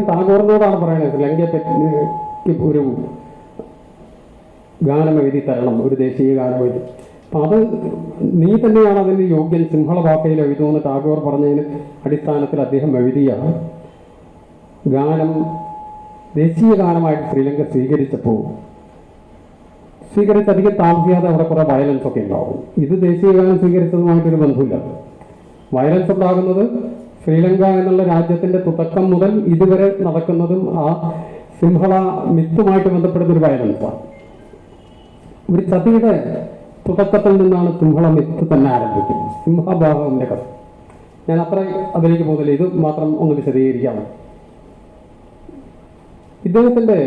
ടാഗോറിനോടാണ് പറയുന്നത് ശ്രീലങ്കയെ പറ്റി ഒരു ഗാനം എഴുതി തരണം, ഒരു ദേശീയ ഗാനം എഴുതി. അപ്പം അത് നീ തന്നെയാണ് അതിന് യോഗ്യൻ, സിംഹള ഭാഷയിൽ എഴുതുമെന്ന് ടാഗോർ പറഞ്ഞതിന് അടിസ്ഥാനത്തിൽ അദ്ദേഹം എഴുതിയ ഗാനം ദേശീയ ഗാനമായിട്ട് ശ്രീലങ്ക സ്വീകരിച്ചധികം താമസിയാതെ അവിടെ കുറേ വയലൻസ് ഒക്കെ ഉണ്ടാവും. ഇത് ദേശീയ ഗാനം സ്വീകരിച്ചതുമായിട്ടൊരു ബന്ധമില്ല. വയലൻസ് ഉണ്ടാകുന്നത് ശ്രീലങ്ക എന്നുള്ള രാജ്യത്തിന്റെ തുടക്കം മുതൽ ഇതുവരെ നടക്കുന്നതും ആ സിംഹള മിത്തുമായിട്ട് ബന്ധപ്പെടുന്ന ഒരു വയലൻസാണ്. ഒരു ചതിയുടെ തുടക്കത്തിൽ നിന്നാണ് സിംഹളമിത്ത് തന്നെ ആരംഭിക്കുന്നത്. സിംഹഭാഗവന്റെ കഥ ഞാൻ അത്ര അതിലേക്ക് പോകുന്നില്ല, ഇത് മാത്രം ഒന്ന് വിശദീകരിക്കാം. ഇദ്ദേഹത്തിന്റെ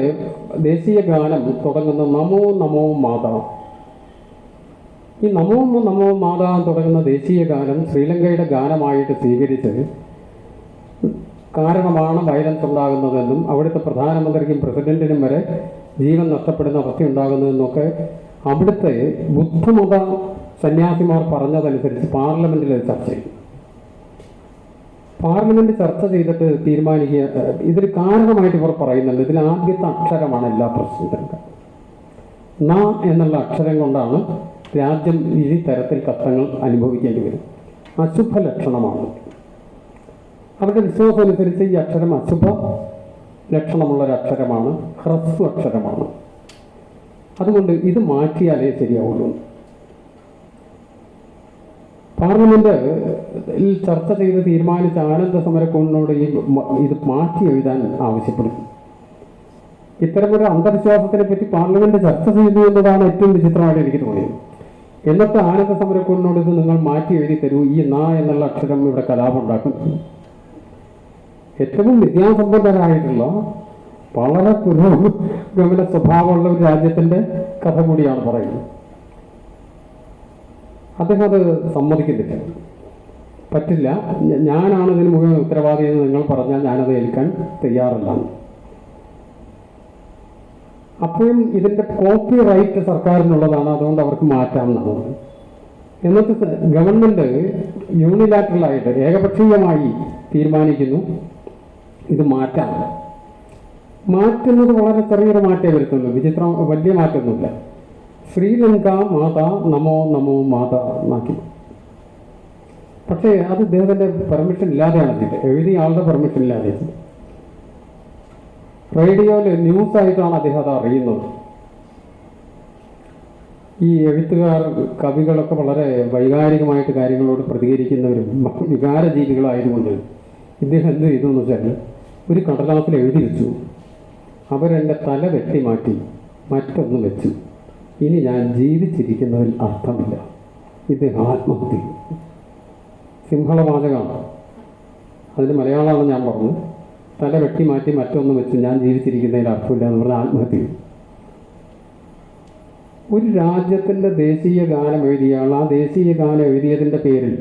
ദേശീയ ഗാനം തുടങ്ങുന്ന നമോ നമോ മാതാ. ഈ നമോ നമോ മാതാ തുടങ്ങുന്ന ദേശീയ ഗാനം ശ്രീലങ്കയുടെ ഗാനമായിട്ട് സ്വീകരിച്ച് കാരണമാണ് വയലൻസ് ഉണ്ടാകുന്നതെന്നും അവിടുത്തെ പ്രധാനമന്ത്രിക്കും പ്രസിഡന്റിനും വരെ ജീവൻ നഷ്ടപ്പെടുന്ന അവസ്ഥ ഉണ്ടാകുന്നതെന്നൊക്കെ അവിടുത്തെ ബുദ്ധമത സന്യാസിമാർ പറഞ്ഞതനുസരിച്ച് പാർലമെന്റിൽ അത് ചർച്ച ചെയ്തു. പാർലമെന്റ് ചർച്ച ചെയ്തിട്ട് തീരുമാനിക്കുക, ഇതിൽ കാരണമായിട്ട് ഇവർ പറയുന്നുണ്ട്, ഇതിൽ ആദ്യത്തെ അക്ഷരമാണ് എല്ലാ പ്രശ്നത്തിനും. ന എന്നുള്ള അക്ഷരം കൊണ്ടാണ് രാജ്യം ഈ തരത്തിൽ കഷ്ടങ്ങൾ അനുഭവിക്കേണ്ടി വരും. അശുഭ ലക്ഷണമാണ്. അവരുടെ വിശ്വാസം അനുസരിച്ച് ഈ അക്ഷരം അശുഭ ലക്ഷണമുള്ളൊരു അക്ഷരമാണ്, ഹ്രസ്വ അക്ഷരമാണ്. അതുകൊണ്ട് ഇത് മാറ്റിയാലേ ശരിയാവുള്ളൂ. പാർലമെന്റിൽ ചർച്ച ചെയ്ത് തീരുമാനിച്ച ആനന്ദ സമരക്കോണിനോട് ഇത് മാറ്റി എഴുതാൻ ആവശ്യപ്പെടും. ഇത്തരമൊരു അന്ധവിശ്വാസത്തിനെ പറ്റി പാർലമെന്റ് ചർച്ച ചെയ്തു എന്നതാണ് ഏറ്റവും വിചിത്രമായിട്ട് എനിക്ക് തോന്നിയത്. എന്നിട്ട് ആനന്ദ സമരക്കോണിനോട് ഇത് നിങ്ങൾ മാറ്റി എഴുതി തരൂ, ഈ ന എന്നുള്ള അക്ഷരം ഇവിടെ കലാപം ഉണ്ടാക്കും. ഏറ്റവും വിദ്യാസമ്പന്നരായിട്ടുള്ള വളരെ പുരോഗമന സ്വഭാവമുള്ള ഒരു രാജ്യത്തിന്റെ കഥ കൂടിയാണ് പറയുന്നത്. അദ്ദേഹം അത് സമ്മതിക്കുന്നില്ല, പറ്റില്ല, ഞാനാണ് ഇതിന് മുഴുവൻ ഉത്തരവാദി എന്ന് നിങ്ങൾ പറഞ്ഞാൽ ഞാനത് ഏൽക്കാൻ തയ്യാറല്ല. അപ്പോഴും ഇതിന്റെ കോപ്പി റൈറ്റ് സർക്കാരിനുള്ളതാണ്, അതുകൊണ്ട് അവർക്ക് മാറ്റാമെന്നാണ്. എന്നിട്ട് ഗവൺമെന്റ് യൂണിലാറ്ററലായിട്ട് ഏകപക്ഷീയമായി തീരുമാനിക്കുന്നു ഇത് മാറ്റാം. മാറ്റുന്നത് വളരെ ചെറിയൊരു മാറ്റേ വരുത്തുള്ളൂ, വിചിത്രം വലിയ മാറ്റമൊന്നുമില്ല. ശ്രീലങ്ക മാതാ നമോ നമോ മാതാ എന്നാക്കി. പക്ഷേ അത് ഇദ്ദേഹത്തിന്റെ പെർമിഷൻ ഇല്ലാതെയാണ് ചെയ്തത്, എഴുതിയ ആളുടെ പെർമിഷൻ ഇല്ലാതെ. റേഡിയോയിൽ ന്യൂസായിട്ടാണ് അദ്ദേഹം അത് അറിയുന്നത്. ഈ എഴുത്തുകാർ കവികളൊക്കെ വളരെ വൈകാരികമായിട്ട് കാര്യങ്ങളോട് പ്രതികരിക്കുന്നവരും വികാരജീവികളായതുകൊണ്ട് ഇദ്ദേഹം എന്ത് ചെയ്തു എന്ന് വെച്ചാൽ ഒരു കടലാസിൽ എഴുതി വെച്ചു, അവരെൻ്റെ തല വെട്ടി മാറ്റി മറ്റൊന്ന് വെച്ചു, ഇനി ഞാൻ ജീവിച്ചിരിക്കുന്നതിൽ അർത്ഥമില്ല. ഇത് ആത്മഹത്യ. സിംഹളവാചകമാണ്, അതിന് മലയാളമാണ് ഞാൻ പറഞ്ഞു. തല വെട്ടി മാറ്റി മറ്റൊന്ന് വെച്ച് ഞാൻ ജീവിച്ചിരിക്കുന്നതിൽ അർത്ഥമില്ല എന്ന് പറഞ്ഞാൽ ആത്മഹത്യ. ഒരു രാജ്യത്തിൻ്റെ ദേശീയ ഗാനം എഴുതിയാൽ ആ ദേശീയ ഗാനം എഴുതിയതിൻ്റെ പേരിൽ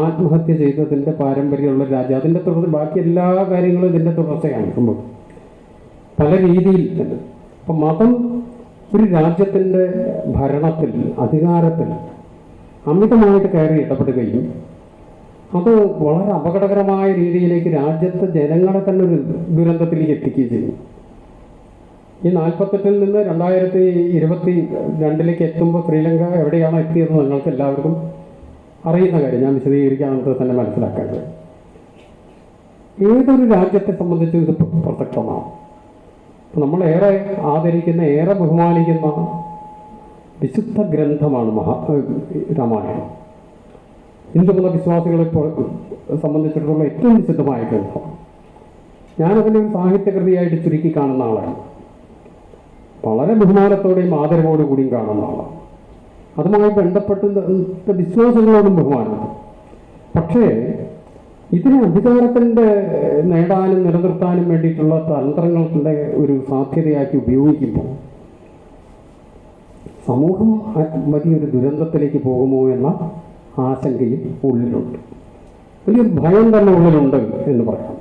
ആത്മഹത്യ ചെയ്തതിൻ്റെ പാരമ്പര്യമുള്ള രാജ്യം, അതിൻ്റെ തുടർന്ന് ബാക്കി എല്ലാ കാര്യങ്ങളും ഇതിൻ്റെ തുടർച്ചയാണ് സംഭവം പല രീതിയിൽ തന്നെ. അപ്പം മതം ഒരു രാജ്യത്തിൻ്റെ ഭരണത്തിൽ അധികാരത്തിൽ അമിതമായിട്ട് കയറി ഇടപെടുകയും അത് വളരെ അപകടകരമായ രീതിയിലേക്ക് രാജ്യത്തെ ജനങ്ങളെ തന്നെ ഒരു ദുരന്തത്തിലേക്ക് എത്തിക്കുകയും ചെയ്യും. ഈ 48-ൽ നിന്ന് 2022 എത്തുമ്പോൾ ശ്രീലങ്ക എവിടെയാണ് എത്തിയത് നിങ്ങൾക്ക് എല്ലാവർക്കും അറിയുന്ന കാര്യം, ഞാൻ വിശദീകരിക്കാമെന്നത് തന്നെ മനസ്സിലാക്കാൻ കഴിയും. ഏതൊരു രാജ്യത്തെ സംബന്ധിച്ചും ഇത് പ്രസക്തമാണ്. നമ്മളേറെ ആദരിക്കുന്ന, ഏറെ ബഹുമാനിക്കുന്ന വിശുദ്ധ ഗ്രന്ഥമാണ് രാമായണം. ഹിന്ദുമത വിശ്വാസികളെ സംബന്ധിച്ചിടത്തോളം ഏറ്റവും വിശുദ്ധമായ ഗ്രന്ഥമാണ്. ഞാനതിനെ ഒരു സാഹിത്യകൃതിയായിട്ട് ചുരുക്കി കാണുന്ന ആളാണ്, വളരെ ബഹുമാനത്തോടെയും ആദരവോടും കൂടിയും കാണുന്ന ആളാണ്. അതുമായി ബന്ധപ്പെട്ട് വിശ്വാസങ്ങളോടും ബഹുമാനമുണ്ട്. പക്ഷേ ഇതിനെ അധികാരത്തിൻ്റെ നേടാനും നിലനിർത്താനും വേണ്ടിയിട്ടുള്ള തന്ത്രങ്ങളുടെ ഒരു സാധ്യതയാക്കി ഉപയോഗിക്കുമ്പോൾ സമൂഹം വലിയൊരു ദുരന്തത്തിലേക്ക് പോകുമോ എന്ന ആശങ്കയും ഉള്ളിലുണ്ട്, വലിയൊരു ഭയം തന്നെ ഉള്ളിലുണ്ട് എന്ന് പറയാം.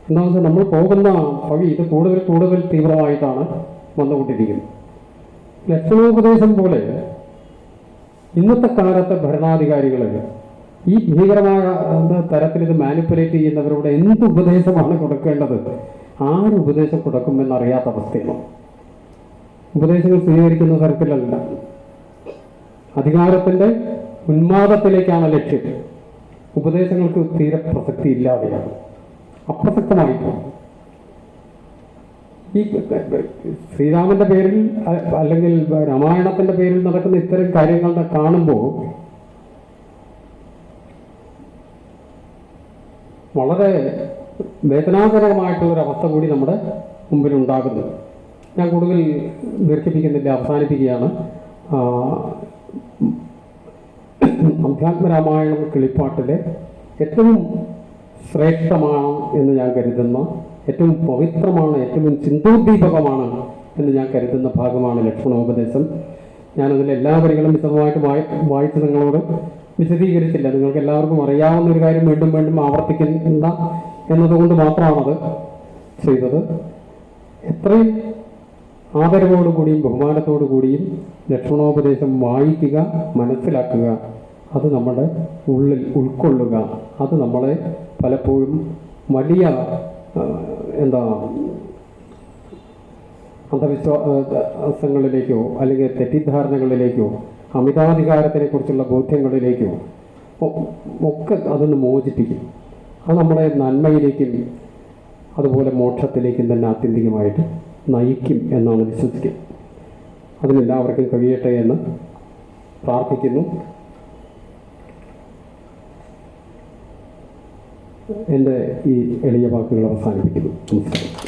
എന്താണെന്ന് വെച്ചാൽ നമ്മൾ പോകുന്ന വഴി ഇത് കൂടുതൽ തീവ്രമായിട്ടാണ് വന്നുകൊണ്ടിരിക്കുന്നത്. ലക്ഷണോപദേശം പോലെ ഇന്നത്തെ കാലത്തെ ഭരണാധികാരികൾ ഈ ഭീകരമായ തരത്തിൽ ഇത് മാനിപ്പുലേറ്റ് ചെയ്യുന്നവരോട് എന്ത് ഉപദേശമാണ് കൊടുക്കേണ്ടത്, ആര് ഉപദേശം കൊടുക്കുമെന്നറിയാത്ത അവസ്ഥയാണ്. ഉപദേശങ്ങൾ സ്വീകരിക്കുന്ന തരത്തിലല്ല, അധികാരത്തിൻ്റെ ഉന്മാദത്തിലേക്കാണ് ലക്ഷ്യം. ഉപദേശങ്ങൾക്ക് തീരെ പ്രസക്തി ഇല്ലാതെയാണ്, അപ്രസക്തമായിട്ടാണ്. ഈ ശ്രീരാമന്റെ പേരിൽ അല്ലെങ്കിൽ രാമായണത്തിന്റെ പേരിൽ നടക്കുന്ന ഇത്തരം കാര്യങ്ങൾ കാണുമ്പോൾ വളരെ വേദനാജനകമായിട്ടുള്ളൊരവസ്ഥ കൂടി നമ്മുടെ മുമ്പിലുണ്ടാകുന്നു. ഞാൻ കൂടുതൽ ദീർഘിപ്പിക്കുന്നില്ല, അവസാനിപ്പിക്കുകയാണ്. അധ്യാത്മരാമായണം കിളിപ്പാട്ടിലെ ഏറ്റവും ശ്രേഷ്ഠമാണ് എന്ന് ഞാൻ കരുതുന്ന, ഏറ്റവും പവിത്രമാണ്, ഏറ്റവും ചിന്തോദ്ദീപകമാണ് എന്ന് ഞാൻ കരുതുന്ന ഭാഗമാണ് ലക്ഷ്മണോപദേശം. ഞാനതിൽ എല്ലാ വരികളും വിശദമായിട്ട് വായിച്ച് നിങ്ങളോട് വിശദീകരിച്ചില്ല. നിങ്ങൾക്ക് എല്ലാവർക്കും അറിയാവുന്ന ഒരു കാര്യം വീണ്ടും വീണ്ടും ആവർത്തിക്കുന്ന എന്നതുകൊണ്ട് മാത്രമാണത് ചെയ്തത്. എത്രയും ആദരവോടുകൂടിയും ബഹുമാനത്തോടു കൂടിയും ലക്ഷ്മണോപദേശം വായിക്കുക, മനസ്സിലാക്കുക, അത് നമ്മുടെ ഉള്ളിൽ ഉൾക്കൊള്ളുക, അത് നമ്മളെ പലപ്പോഴും വലിയ അന്ധവിശ്വാസങ്ങളിലേക്കോ അല്ലെങ്കിൽ തെറ്റിദ്ധാരണകളിലേക്കോ അമിതാധികാരത്തിനെ കുറിച്ചുള്ള ബോധ്യങ്ങളിലേക്കോ ഒക്കെ അതൊന്ന് മോചിപ്പിക്കും. അത് നമ്മളെ നന്മയിലേക്കും അതുപോലെ മോക്ഷത്തിലേക്കും തന്നെ ആത്യന്തികമായിട്ട് നയിക്കും എന്നാണ് വിശ്വസിക്കുന്നത്. അതിനെല്ലാവർക്കും കഴിയട്ടെ എന്ന് പ്രാർത്ഥിക്കുന്നു. എൻ്റെ ഈ എളിയ വാക്കുകൾ അവസാനിപ്പിക്കുന്നു. നമസ്കാരം.